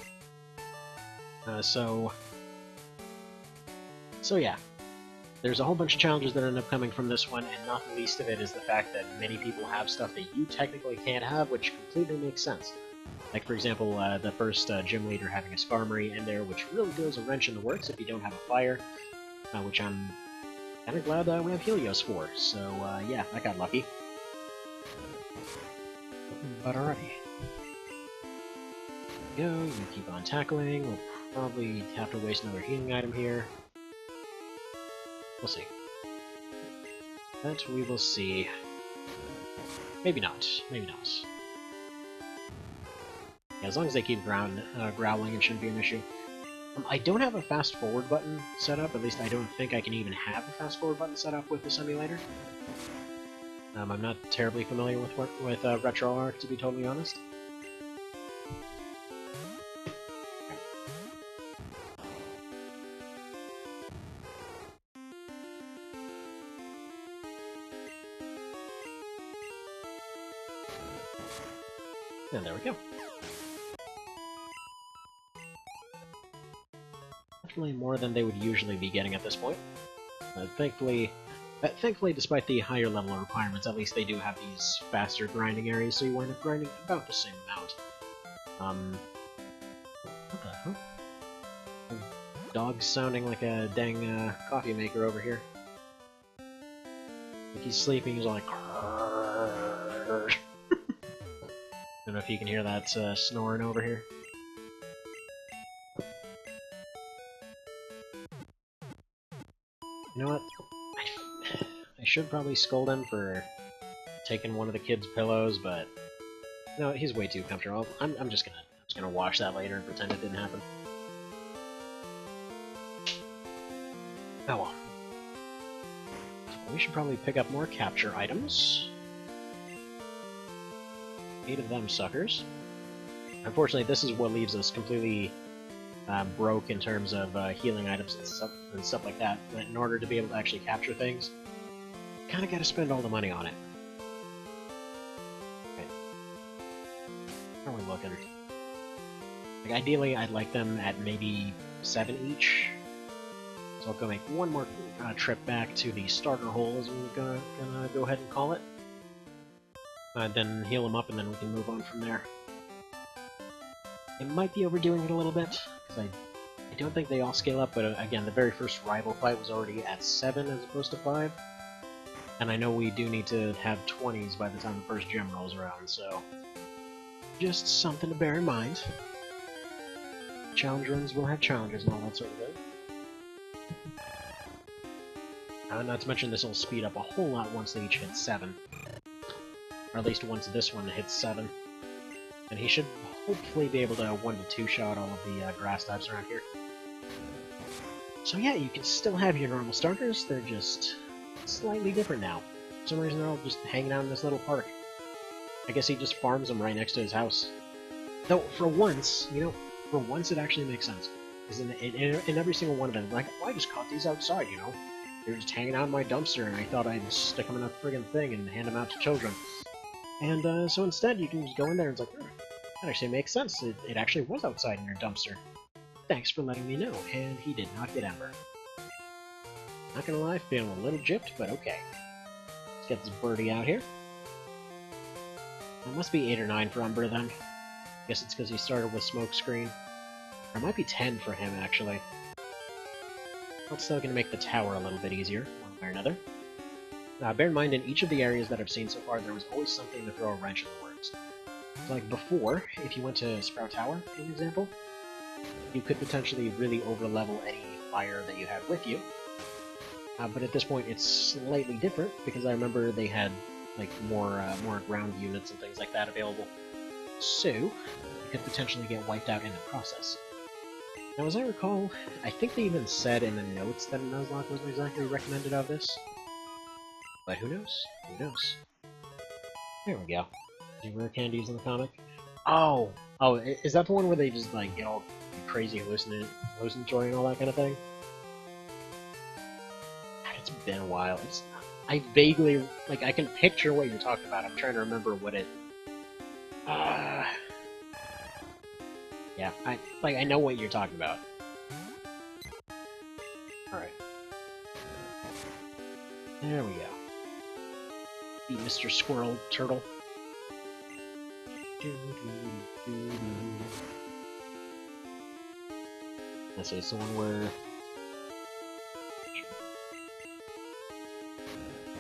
So yeah. There's a whole bunch of challenges that end up coming from this one, and not the least of it is the fact that many people have stuff that you technically can't have, which completely makes sense. Like, for example, the first gym leader having a Skarmory in there, which really throws a wrench in the works if you don't have a fire, which I'm kind of glad we have Helios for, so yeah, I got lucky. But alrighty. Go, you keep on tackling, we'll probably have to waste another healing item here. We'll see. That we will see. Maybe not, maybe not. Yeah, as long as they keep growling, it shouldn't be an issue. I don't have a fast forward button set up, at least I don't think I can even have a fast forward button set up with this emulator. I'm not terribly familiar with RetroArch, to be totally honest. And there we go. Definitely more than they would usually be getting at this point. Thankfully, despite the higher level requirements, at least they do have these faster grinding areas, so you wind up grinding about the same amount. What the hell? Dog's sounding like a dang coffee maker over here. Like he's sleeping, he's all like... I don't know if you can hear that snoring over here. You know what? I should probably scold him for taking one of the kids' pillows, but no, he's way too comfortable. I'm just gonna wash that later and pretend it didn't happen. Oh well. We should probably pick up more capture items. 8 of them suckers. Unfortunately, this is what leaves us completely broke in terms of healing items and stuff like that. But in order to be able to actually capture things, kind of got to spend all the money on it. Okay. How are we looking? Like, ideally, I'd like them at maybe 7 each. So I'll go make one more trip back to the starter hole, as we're gonna go ahead and call it. Then heal them up, and then we can move on from there. It might be overdoing it a little bit, because I don't think they all scale up, but again, the very first rival fight was already at 7 as opposed to 5. And I know we do need to have 20s by the time the first gym rolls around, so... just something to bear in mind. Challenge runs will have challenges and all that sort of thing. Not to mention this will speed up a whole lot once they each hit 7. Or at least once this one hits 7. And he should hopefully be able to 1-2 shot all of the grass types around here. So yeah, you can still have your normal starters, they're just slightly different now. For some reason they're all just hanging out in this little park. I guess he just farms them right next to his house. Though, for once, you know, for once it actually makes sense. Because in every single one of them, like, well, I just caught these outside, you know? They're just hanging out in my dumpster, and I thought I'd stick them in a friggin' thing and hand them out to children. And so instead, you can just go in there and it's like, that actually makes sense. It actually was outside in your dumpster. Thanks for letting me know, and he did not get Ember. Not gonna lie, feeling a little gypped, but okay. Let's get this birdie out here. It must be 8 or 9 for Ember then. Guess it's because he started with Smokescreen. Or it might be 10 for him, actually. That's still gonna make the tower a little bit easier, one way or another. Bear in mind, in each of the areas that I've seen so far, there was always something to throw a wrench in the works. So, like before, if you went to Sprout Tower, for example, you could potentially really over-level any fire that you had with you. But at this point, it's slightly different, because I remember they had like more ground units and things like that available. So, you could potentially get wiped out in the process. Now, as I recall, I think they even said in the notes that a Nuzlocke wasn't exactly recommended of this. But who knows? Who knows? There we go. Any rare candies in the comic? Oh! Oh, is that the one where they just, like, get all crazy hallucinatory and all that kind of thing? God, it's been a while. I vaguely... like, I can picture what you're talking about. I'm trying to remember what it... yeah, I know what you're talking about. Alright. There we go. Beat Mr. Squirrel Turtle. Let's see, it's the one where...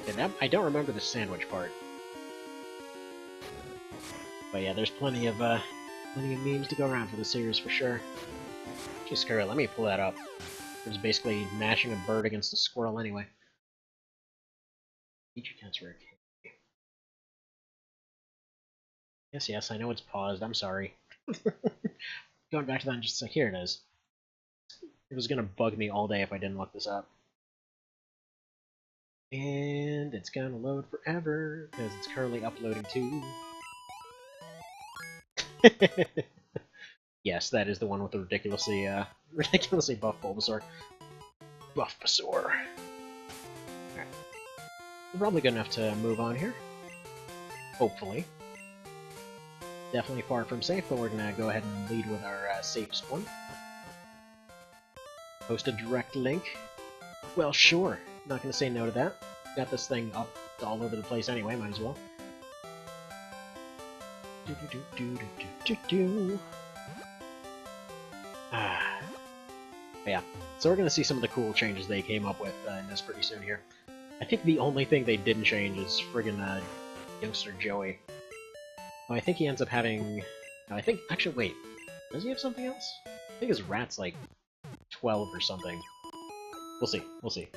yeah, I don't remember the sandwich part. But yeah, there's plenty of memes to go around for the series for sure. Gee, screw it, let me pull that up. It was basically mashing a bird against a squirrel anyway. Feature counts for a candy. Yes, I know it's paused, I'm sorry. Going back to that and just like, here it is. It was gonna bug me all day if I didn't look this up. And it's gonna load forever, because it's currently uploading too. Yes, that is the one with the ridiculously buff Bulbasaur. Buffbasaur. Alright. We're probably good enough to move on here. Hopefully. definitely far from safe, but we're gonna go ahead and lead with our safest one. Post a direct link. Well, sure. Not gonna say no to that. Got this thing up all over the place anyway, might as well. Ah. Yeah, so we're gonna see some of the cool changes they came up with in this pretty soon here. I think the only thing they didn't change is friggin' youngster Joey. Oh, I think he ends up having... No, I think... Actually, wait. Does he have something else? I think his rat's like 12 or something. We'll see. We'll see.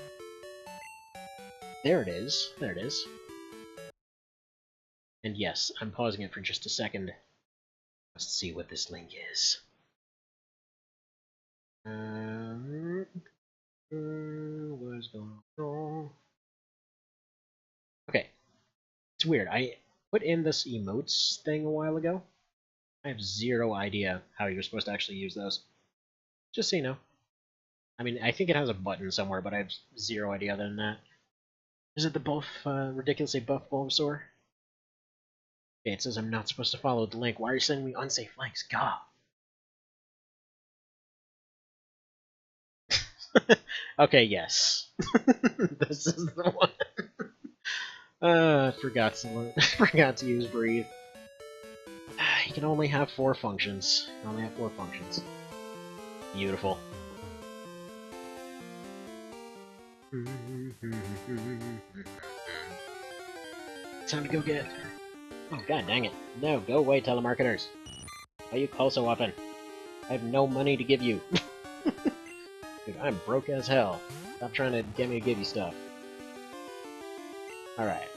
There it is. There it is. And yes, I'm pausing it for just a second. Let's see what this link is. What's going on? Okay. It's weird. I put in this emotes thing a while ago. I have zero idea how you're supposed to actually use those. Just so you know. I mean, I think it has a button somewhere, but I have zero idea other than that. Is it the buff, ridiculously buff Bulbasaur? Okay, it says I'm not supposed to follow the link. Why are you sending me unsafe links? God. Okay, yes. This is the one. Forgot to use breathe. You can only have 4 functions. You can only have 4 functions. Beautiful. Time to go get... Oh, god dang it. No, go away, telemarketers. Why you call so often? I have no money to give you. Dude, I'm broke as hell. Stop trying to get me to give you stuff. Alright.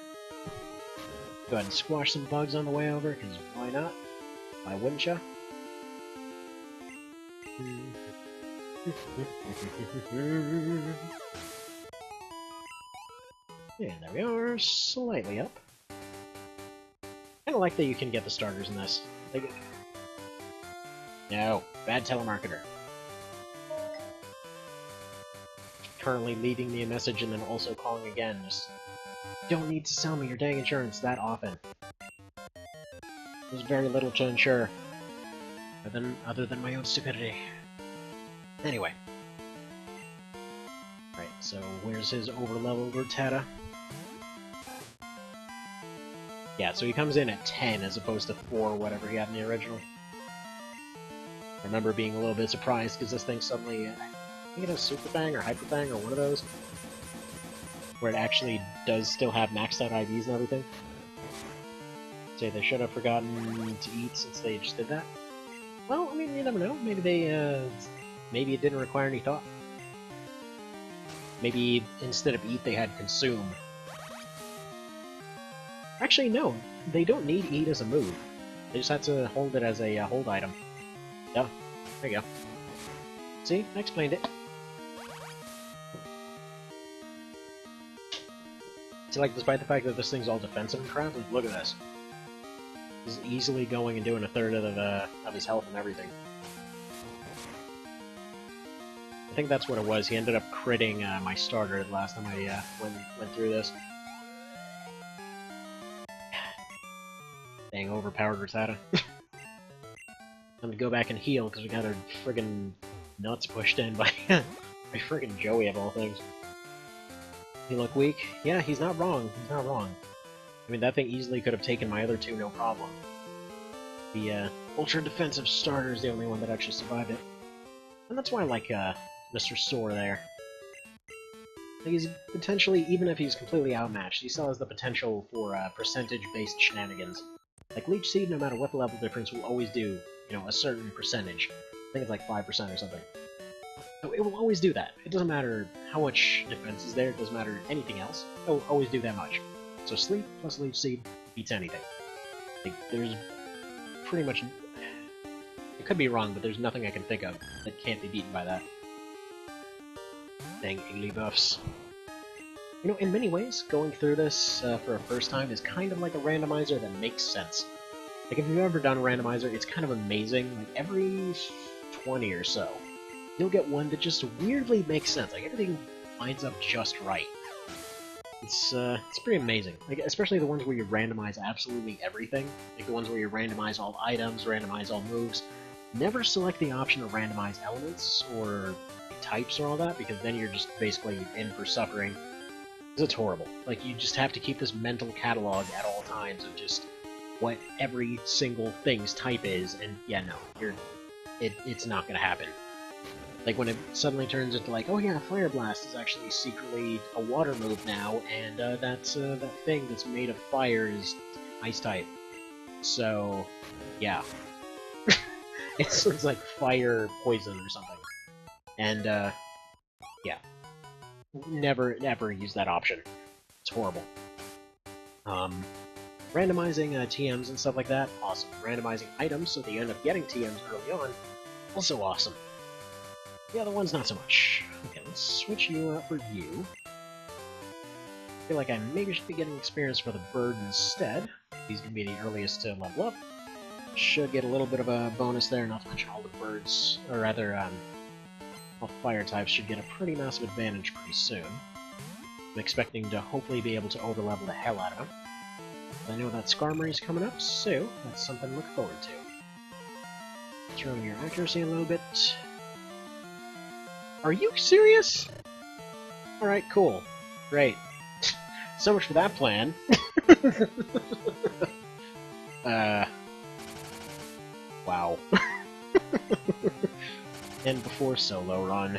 Go ahead and squash some bugs on the way over, because why not? Why wouldn't ya? And there we are, slightly up. Kinda like that you can get the starters in this. No, bad telemarketer. Currently leaving me a message and then also calling again. Just don't need to sell me your dang insurance that often. There's very little to insure. Other than my own stupidity. Anyway. Right, so where's his overleveled Rattata? Yeah, so he comes in at 10 as opposed to 4 or whatever he had in the original. I remember being a little bit surprised because this thing suddenly... I think it has Super Fang or Hyper Fang or one of those. Where it actually does still have maxed out IVs and everything. Say they should have forgotten to eat since they just did that. Well, I mean, you never know. Maybe they, maybe it didn't require any thought. Maybe instead of eat, they had consume. Actually, no. They don't need eat as a move. They just had to hold it as a hold item. Duh. There you go. See? I explained it. See, like, despite the fact that this thing's all defensive and crap, like, look at this. He's easily going and doing a third of his health and everything. I think that's what it was. He ended up critting my starter the last time I went through this. Dang, overpowered Rattata. Time to go back and heal, because we got our friggin' nuts pushed in by by friggin' Joey of all things. He look weak? Yeah, he's not wrong. He's not wrong. I mean, that thing easily could have taken my other two, no problem. The ultra defensive starter is the only one that actually survived it. And that's why I like Mr. Sore there. Like, he's potentially, even if he's completely outmatched, he still has the potential for percentage-based shenanigans. Like Leech Seed, no matter what the level difference, will always do, you know, a certain percentage. I think it's like 5% or something. So it will always do that. It doesn't matter how much defense is there, it doesn't matter anything else. It will always do that much. So Sleep plus Leech Seed beats anything. Like, there's pretty much... It could be wrong, but there's nothing I can think of that can't be beaten by that. Dang Igly buffs. You know, in many ways, going through this for a first time is kind of like a randomizer that makes sense. Like, if you've ever done a randomizer, it's kind of amazing. Like, every 20 or so, you'll get one that just weirdly makes sense. Like, everything lines up just right. It's pretty amazing. Like, especially the ones where you randomize absolutely everything. Like the ones where you randomize all items, randomize all moves. Never select the option to randomize elements or types or all that, because then you're just basically in for suffering. It's horrible. Like, you just have to keep this mental catalog at all times of just what every single thing's type is, and yeah, no, it's not gonna happen. Like, when it suddenly turns into like, oh yeah, Fire Blast is actually secretly a water move now, and that thing that's made of fire is ice type. So, yeah. it's like fire poison or something. And, yeah. Never use that option. It's horrible. Randomizing TMs and stuff like that, awesome. Randomizing items so that you end up getting TMs early on, also awesome. The other one's not so much. Okay, let's switch you out for you. I feel like I maybe should be getting experience for the bird instead. He's going to be the earliest to level up. Should get a little bit of a bonus there, not to mention all the birds, or rather, all fire types should get a pretty massive advantage pretty soon. I'm expecting to hopefully be able to overlevel the hell out of him. I know that Skarmory's coming up, so that's something to look forward to. Throwing your accuracy a little bit. Are you serious? Alright, cool. Great. So much for that plan. Wow. And before solo run.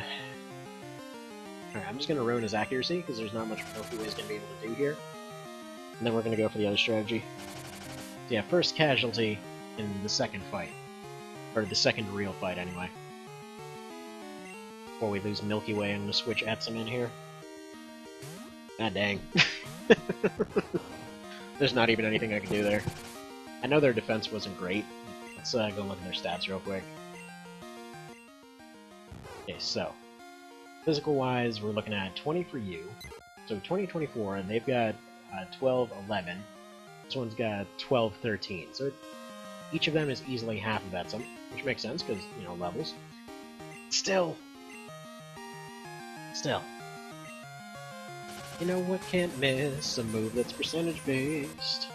Alright, I'm just gonna ruin his accuracy, because there's not much Goku is gonna be able to do here. And then we're gonna go for the other strategy. So yeah, first casualty in the second fight. Or the second real fight, anyway. Before we lose Milky Way, I'm gonna switch Etsum in here. Ah, dang. There's not even anything I can do there. I know their defense wasn't great. Let's go look at their stats real quick. Okay, so physical-wise, we're looking at 20 for you. So 20-24, and they've got 12-11. This one's got 12-13. So each of them is easily half of Etsum, which makes sense because, you know, levels. Still. You know what can't miss? A move that's percentage-based.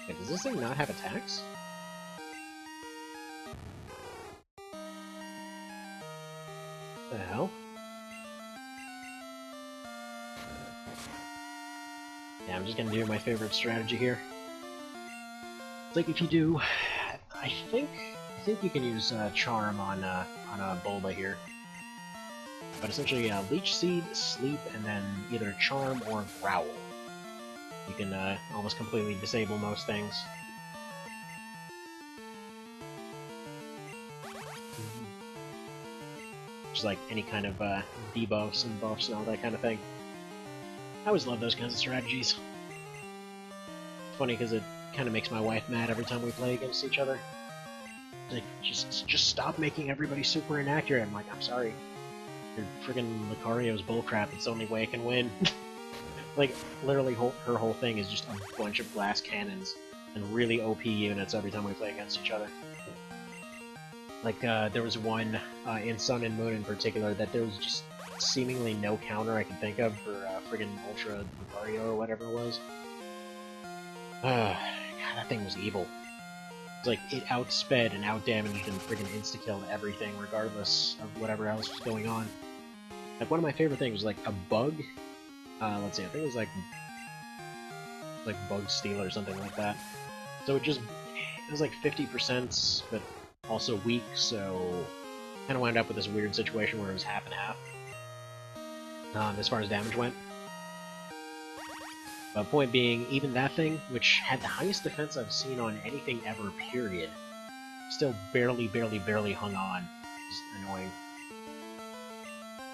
Wait, does this thing not have attacks? What the hell? Yeah, I'm just gonna do my favorite strategy here. It's like if you do, I think you can use Charm on Bulba here. But essentially, Leech Seed, Sleep, and then either Charm or Growl. You can almost completely disable most things. Just like any kind of debuffs and buffs and all that kind of thing. I always love those kinds of strategies. It's funny because it kind of makes my wife mad every time we play against each other. Like, just stop making everybody super inaccurate. I'm like, I'm sorry. Your friggin' Lucario's bullcrap, it's the only way I can win. Like, literally her whole thing is just a bunch of glass cannons and really OP units every time we play against each other. Like, there was one in Sun and Moon in particular that there was just seemingly no counter I could think of for friggin' Ultra Lucario or whatever it was. God, that thing was evil. It's like, it outsped and outdamaged and friggin' insta-killed everything regardless of whatever else was going on. Like, one of my favorite things was like a bug. Let's see, I think it was like Bug Steal or something like that. So it was like 50%, but also weak, so kind of wound up with this weird situation where it was half and half. As far as damage went. But point being, even that thing, which had the highest defense I've seen on anything ever, period, still barely hung on. It's annoying.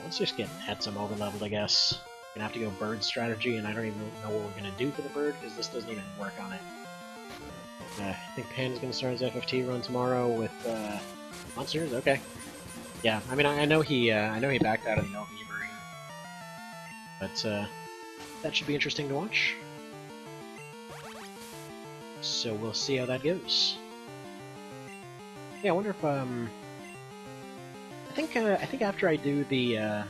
Let's just get Etsum overleveled, I guess. Gonna have to go bird strategy, and I don't even know what we're gonna do for the bird, because this doesn't even work on it. I think Pan's gonna start his FFT run tomorrow with, monsters? Okay. Yeah, I mean, I know he backed out of the LV version. But, that should be interesting to watch. So we'll see how that goes. Yeah, I wonder if, I I think after I do the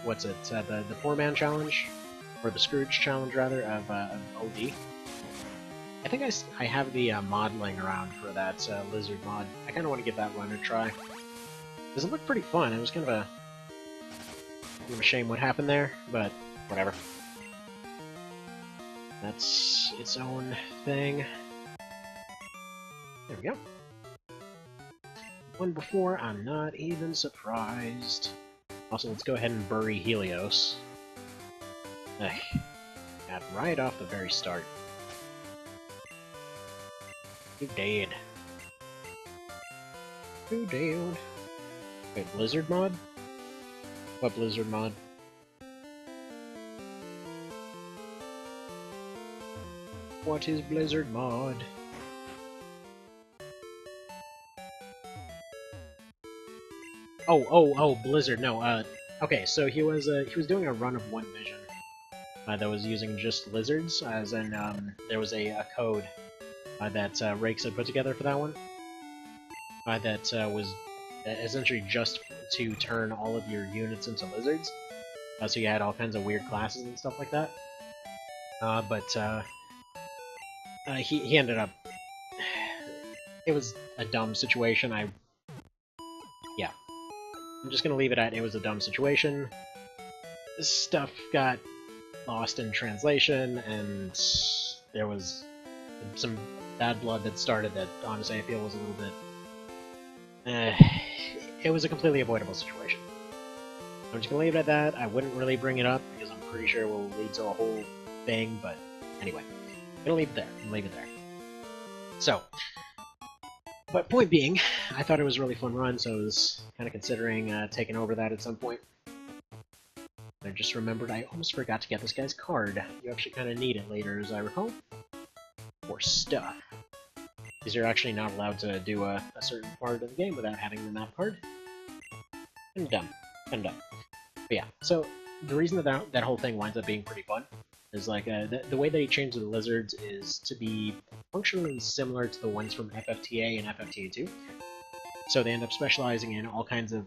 what's it? The Poor Man challenge, or the Scrooge challenge rather of OD. I think I have the mod laying around for that lizard mod. I kind of want to give that one a try. Because it looked pretty fun. It was kind of a shame what happened there, but whatever. That's its own thing. There we go. One before, I'm not even surprised. Also, let's go ahead and bury Helios. Ugh. Got right off the very start. You dead. You dead. Wait, Blizzard mod? What Blizzard mod? What is Blizzard mod? Oh, Blizzard. No, okay. So he was doing a run of One Vision that was using just lizards, as in there was a code that Rakes had put together for that one. That was essentially just to turn all of your units into lizards. So you had all kinds of weird classes and stuff like that. He ended up. It was a dumb situation. Yeah. I'm just gonna leave it at it was a dumb situation. This stuff got lost in translation, and there was some bad blood that started that, honestly, I feel was a little bit... it was a completely avoidable situation. I'm just gonna leave it at that. I wouldn't really bring it up, because I'm pretty sure it will lead to a whole thing, but anyway. I'm gonna leave it there. I'm gonna leave it there. So, but point being, I thought it was a really fun run, so I was kind of considering taking over that at some point. I just remembered I almost forgot to get this guy's card. You actually kind of need it later, as I recall. For stuff. Because you're actually not allowed to do a certain part of the game without having the map card. And dumb. And dumb. But yeah, so the reason that whole thing winds up being pretty fun is like, the way that he changed the lizards is to be functionally similar to the ones from FFTA and FFTA 2. So they end up specializing in all kinds of,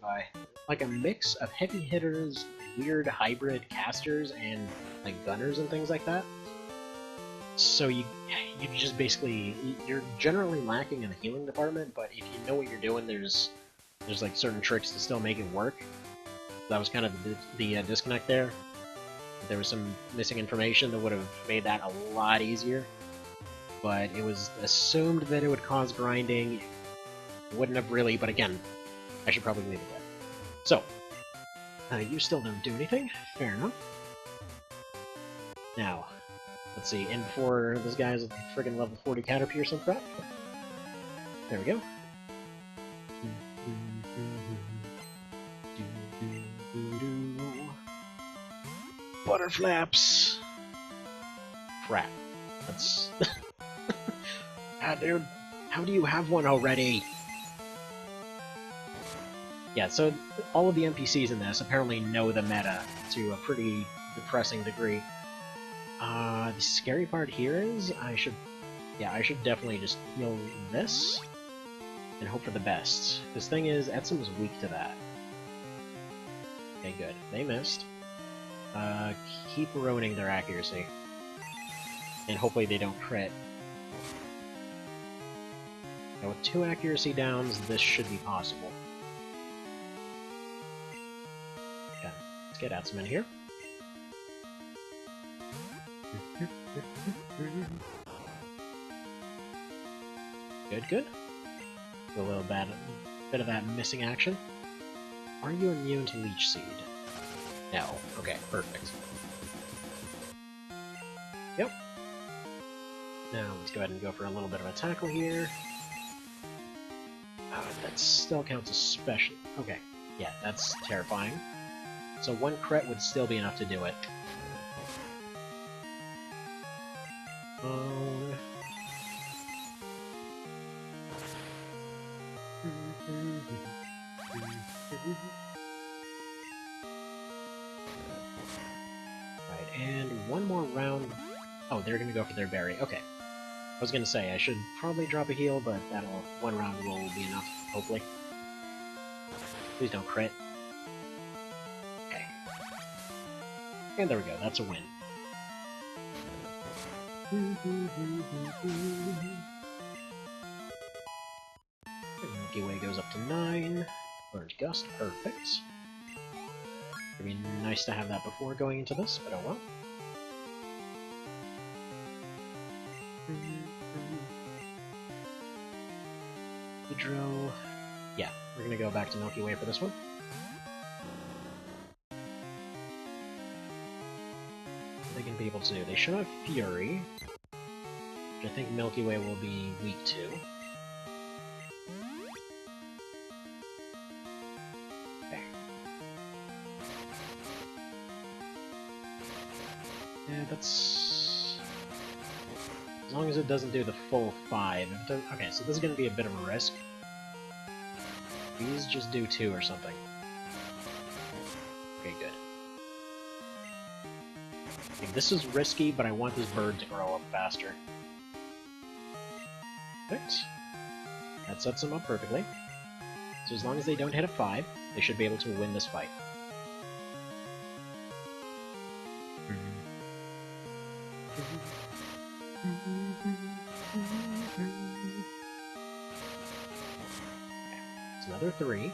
like a mix of heavy hitters, weird hybrid casters, and like gunners and things like that. So you just basically, you're generally lacking in the healing department, but if you know what you're doing, there's like certain tricks to still make it work. That was kind of the disconnect there. There was some missing information that would have made that a lot easier, but it was assumed that it would cause grinding. It wouldn't have really, but again, I should probably leave it there. So, you still don't do anything. Fair enough. Now, let's see, and before this guy's a friggin' level 40 Caterpie or some crap. There we go. Butterflaps! Crap. That's... dude, how do you have one already? Yeah, so all of the NPCs in this apparently know the meta to a pretty depressing degree. The scary part here is I should definitely just heal this and hope for the best. This thing is, Etsum's weak to that. Okay, good. They missed. Keep ruining their accuracy. And hopefully they don't crit. Now with 2 accuracy downs, this should be possible. Okay, let's get Etsum in here. Good. A little bit of that missing action. Are you immune to Leech Seed? No. Okay, perfect. Yep. Now let's go ahead and go for a little bit of a tackle here. That still counts as special. Okay, yeah, that's terrifying. So 1 crit would still be enough to do it. Right, and 1 more round. Oh, they're gonna go for their berry. Okay. I was gonna say, I should probably drop a heal, but 1 round will be enough, hopefully. Please don't crit. Okay. And there we go, that's a win. Milky Way goes up to 9. Orange Gust, perfect. It'd be nice to have that before going into this, but oh well. Hydro... Yeah, we're gonna go back to Milky Way for this one. What are they gonna be able to do? They should have Fury, which I think Milky Way will be weak to. Okay. Yeah, that's... As long as it doesn't do the full 5. Okay, so this is gonna be a bit of a risk. Please just do 2 or something. Okay, good. Okay, this is risky, but I want this bird to grow up faster. Perfect. That sets them up perfectly. So as long as they don't hit a 5, they should be able to win this fight. Another 3. Good.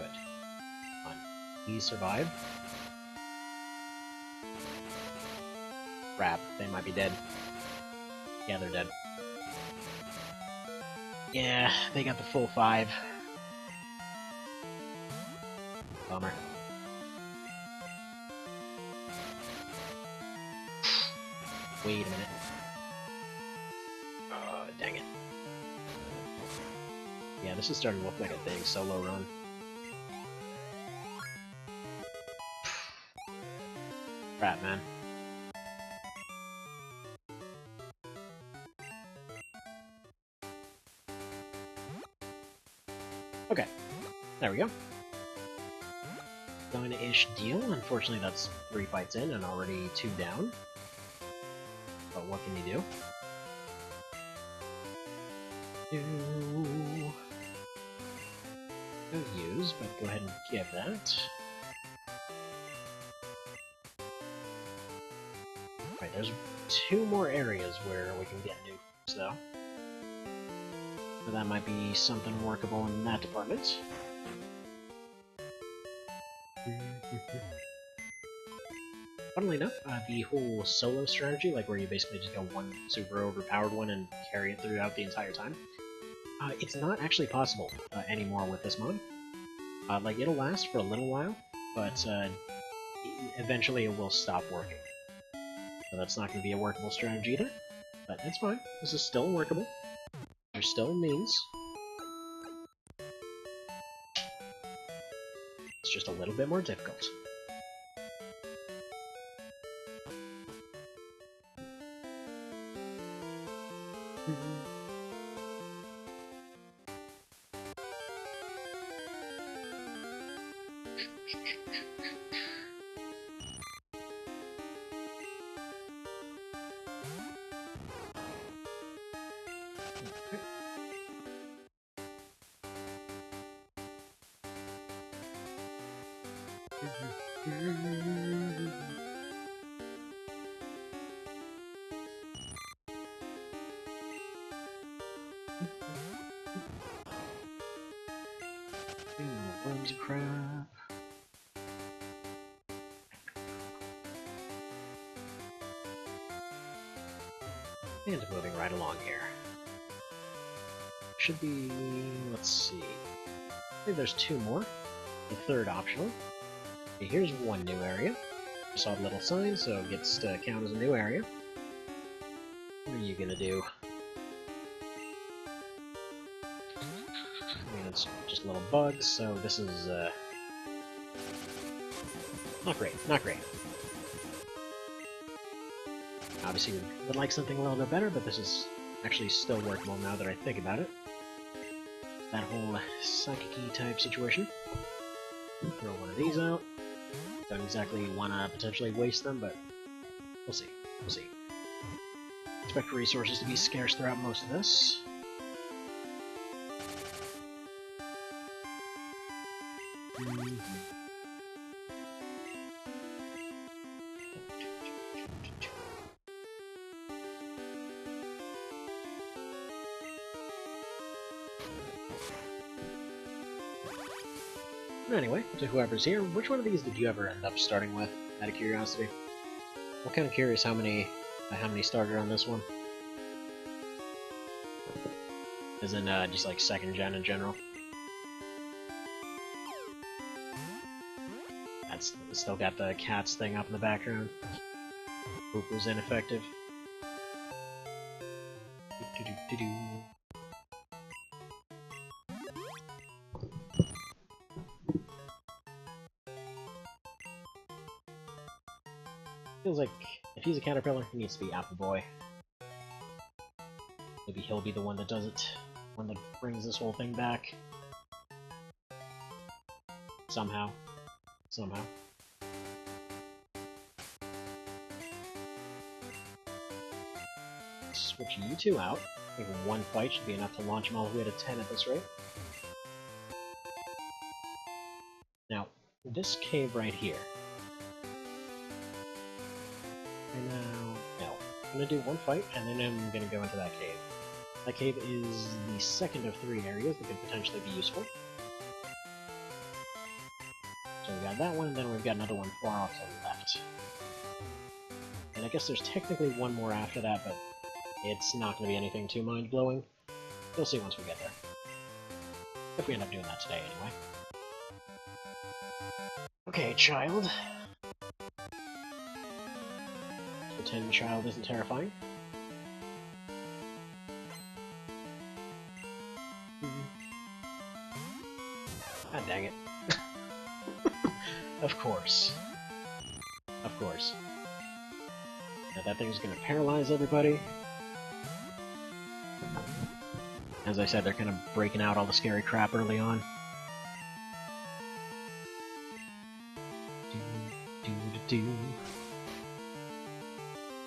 Come on. Please survive. Crap, they might be dead. Yeah, they're dead. Yeah, they got the full 5. Bummer. Wait a minute. Oh, dang it. Yeah, this is starting to look like a thing, solo run. Crap, man. Okay, there we go. Done-ish deal. Unfortunately, that's 3 fights in and already 2 down. But what can you do? No use, but go ahead and give that. Right, there's 2 more areas where we can get nukes, though. So that might be something workable in that department. Funnily enough, the whole solo strategy, like where you basically just go one super overpowered one and carry it throughout the entire time, it's not actually possible anymore with this mod. Like, it'll last for a little while, but eventually it will stop working. So that's not going to be a workable strategy either, but that's fine. This is still workable. There's still means. It's just a little bit more difficult. Worms of crap. And moving right along here. Should be... let's see... I think there's 2 more. The 3rd optional. Okay, here's one new area. I saw the little sign, so it gets to count as a new area. What are you gonna do? I mean, it's just little bugs, so this is, not great, not great. Obviously, we would like something a little bit better, but this is actually still workable now that I think about it. That whole psychic-y type situation. Throw one of these out. Don't exactly want to potentially waste them, but we'll see. We'll see. Expect resources to be scarce throughout most of this. Anyway, to whoever's here, which one of these did you ever end up starting with, out of curiosity? I'm kind of curious how many started on this one. As in, just like second gen in general. That's still got the cats thing up in the background. Poop was ineffective. Feels like if he's a caterpillar, he needs to be Apple Boy. Maybe he'll be the one that does it, one that brings this whole thing back. Somehow. Somehow. Switch you two out. I think one fight should be enough to launch him all the way to 10 at this rate. Now, this cave right here. No. I'm gonna do one fight, and then I'm gonna go into that cave. That cave is the second of 3 areas that could potentially be useful. So we got that one, and then we've got another one far off to the left. And I guess there's technically one more after that, but it's not going to be anything too mind-blowing. You'll see once we get there. If we end up doing that today, anyway. Okay, child. Pretend child isn't terrifying. God dang it. Of course. Of course. Now that thing's gonna paralyze everybody. As I said, they're kind of breaking out all the scary crap early on.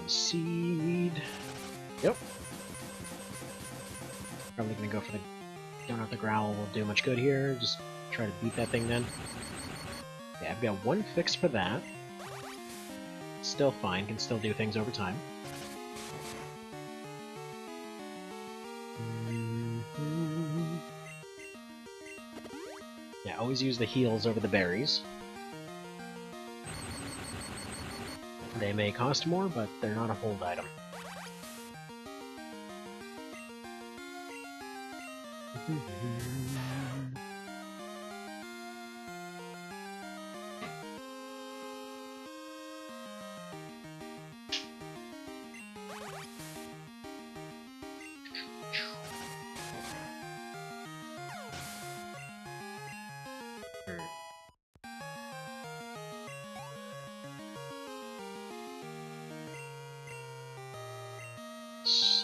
Seed. Yep. Probably gonna go for the... Don't know if the growl will do much good here. Just try to beat that thing then. Okay, I've got one fix for that. Still fine, can still do things over time. Yeah, always use the heals over the berries. They may cost more, but they're not a hold item.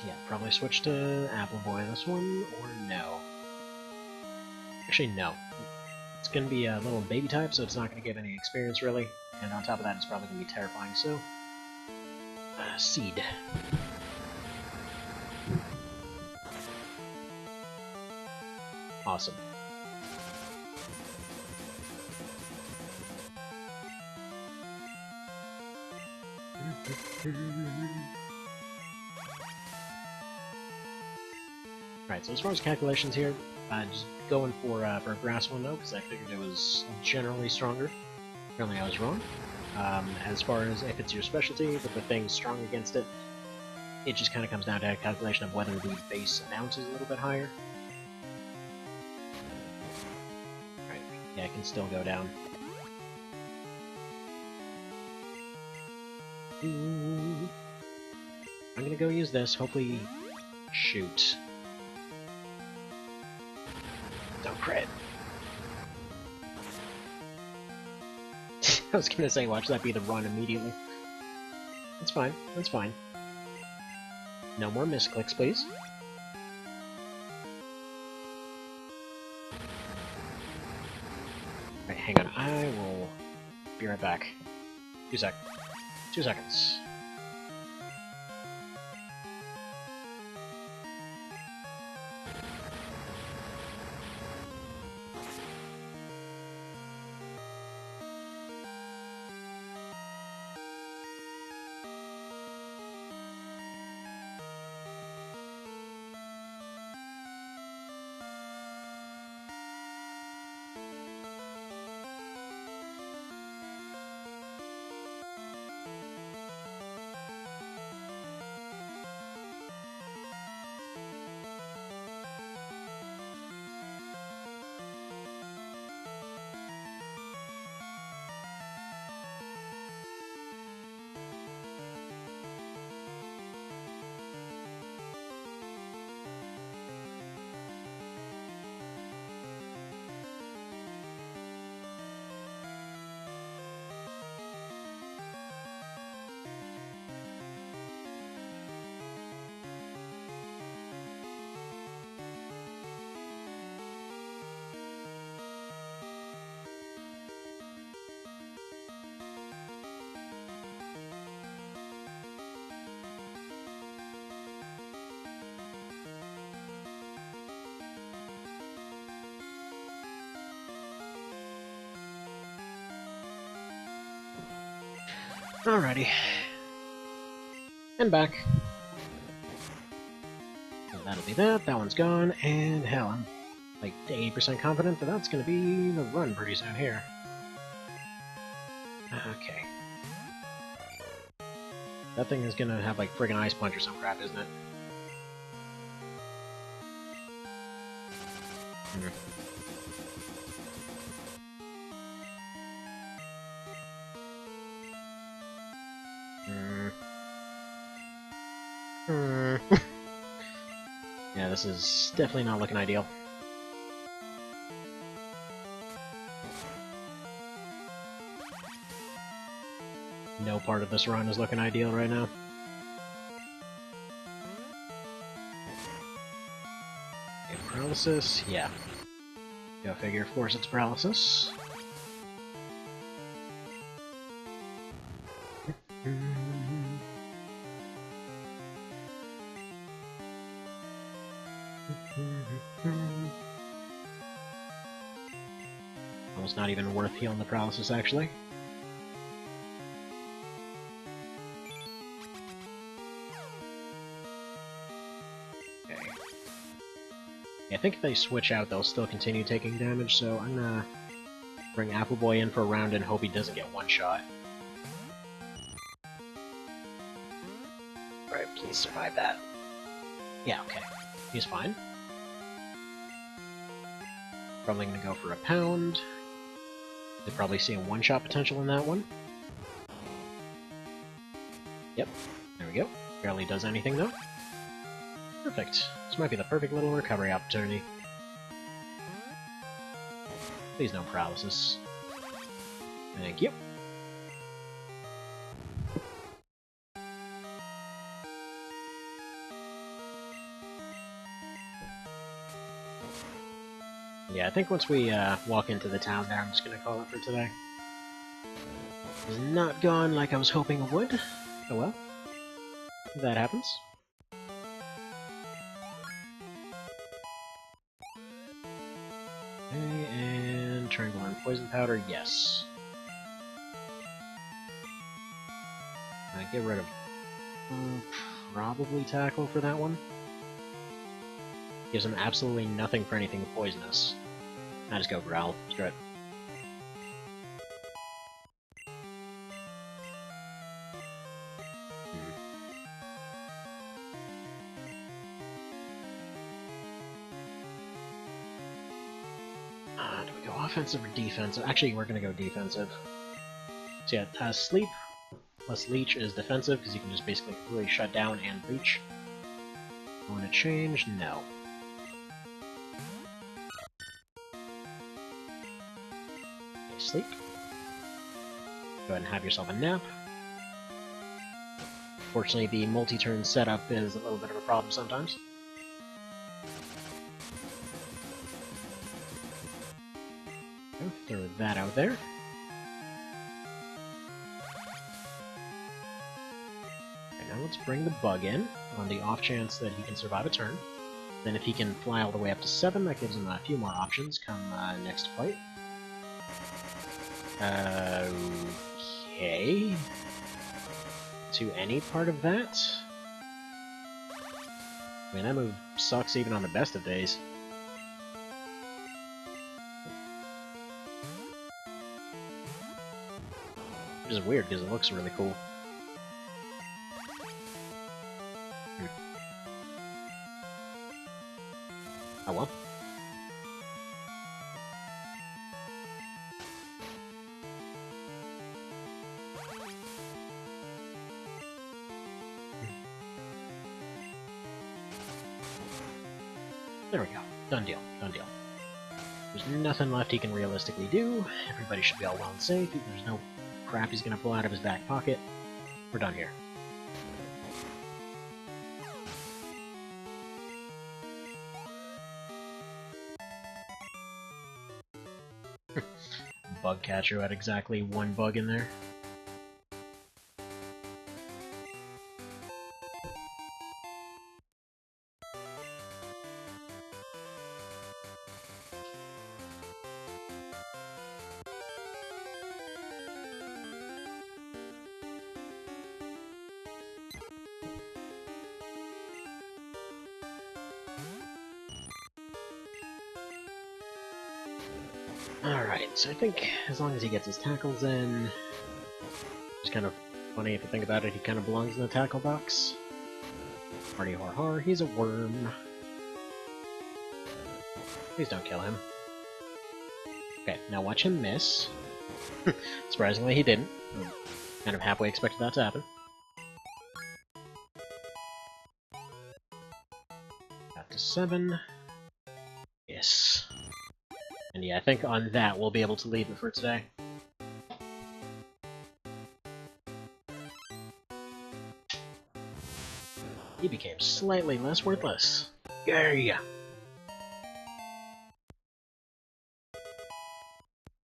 Yeah, probably switch to Apple Boy this one, or no. Actually, no. It's gonna be a little baby type, so it's not gonna give any experience, really. And on top of that, it's probably gonna be terrifying, so... Seed. Awesome. Right, so as far as calculations here, just going for a grass one though, because I figured it was generally stronger. Apparently I was wrong. As far as if it's your specialty, but the thing's strong against it, it just kind of comes down to a calculation of whether the base amount is a little bit higher. Right, yeah, I can still go down. I'm gonna go use this, hopefully... Shoot. Don't crit. I was gonna say, watch that be the run immediately. That's fine, that's fine. No more misclicks, please. Right, hang on, I will be right back. 2 seconds. Alrighty. And back. So that'll be that, that one's gone, and hell, I'm like 80% confident that that's gonna be the run pretty soon here. Okay. That thing is gonna have like friggin' Ice Punch or some crap, isn't it? Yeah, this is definitely not looking ideal. No part of this run is looking ideal right now. Okay, paralysis, yeah. Go figure, of course it's paralysis. Almost not even worth healing the paralysis, actually. Okay. Yeah, I think if they switch out, they'll still continue taking damage, so I'm gonna bring Apple Boy in for a round and hope he doesn't get one shot. Right, please survive that. Yeah, okay. He's fine. Probably gonna go for a pound. They're probably seeing one-shot potential in that one. Yep, there we go. Barely does anything, though. Perfect. This might be the perfect little recovery opportunity. Please no paralysis. Thank you. Yeah, I think once we walk into the town there, I'm just gonna call it for today. It's not gone like I was hoping it would. Oh well. That happens. Okay, and Triangle and Poison Powder, yes. Get rid of... probably Tackle for that one. Gives him absolutely nothing for anything poisonous. I just go Growl. Screw it. Do we go offensive or defensive? Actually, we're gonna go defensive. So yeah, Sleep plus Leech is defensive, because you can just basically completely shut down and Leech. Want to change? No. Okay, Sleep. Go ahead and have yourself a nap. Fortunately, the multi-turn setup is a little bit of a problem sometimes. Okay, throw that out there. Okay, now let's bring the Bug in, on the off chance that he can survive a turn. Then if he can fly all the way up to 7, that gives him a few more options come next fight. Okay... to any part of that? I mean, that move sucks even on the best of days. Which is weird, because it looks really cool. Oh well. There we go. Done deal. Done deal. There's nothing left he can realistically do. Everybody should be all well and safe. There's no crap he's gonna pull out of his back pocket. We're done here. Bug catcher had exactly one bug in there. Alright, so I think as long as he gets his tackles in... It's kind of funny if you think about it, he kind of belongs in the tackle box. Party har har, he's a worm. Please don't kill him. Okay, now watch him miss. Surprisingly, he didn't. Kind of halfway expected that to happen. Got to 7. Yes. And yeah, I think on that we'll be able to leave it for today. He became slightly less worthless. Yeah.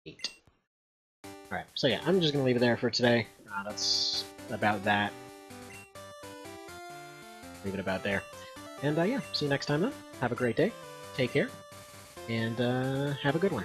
8. Alright, so yeah, I'm just gonna leave it there for today. That's about that. Leave it about there. And yeah, see you next time then. Have a great day. Take care. And have a good one.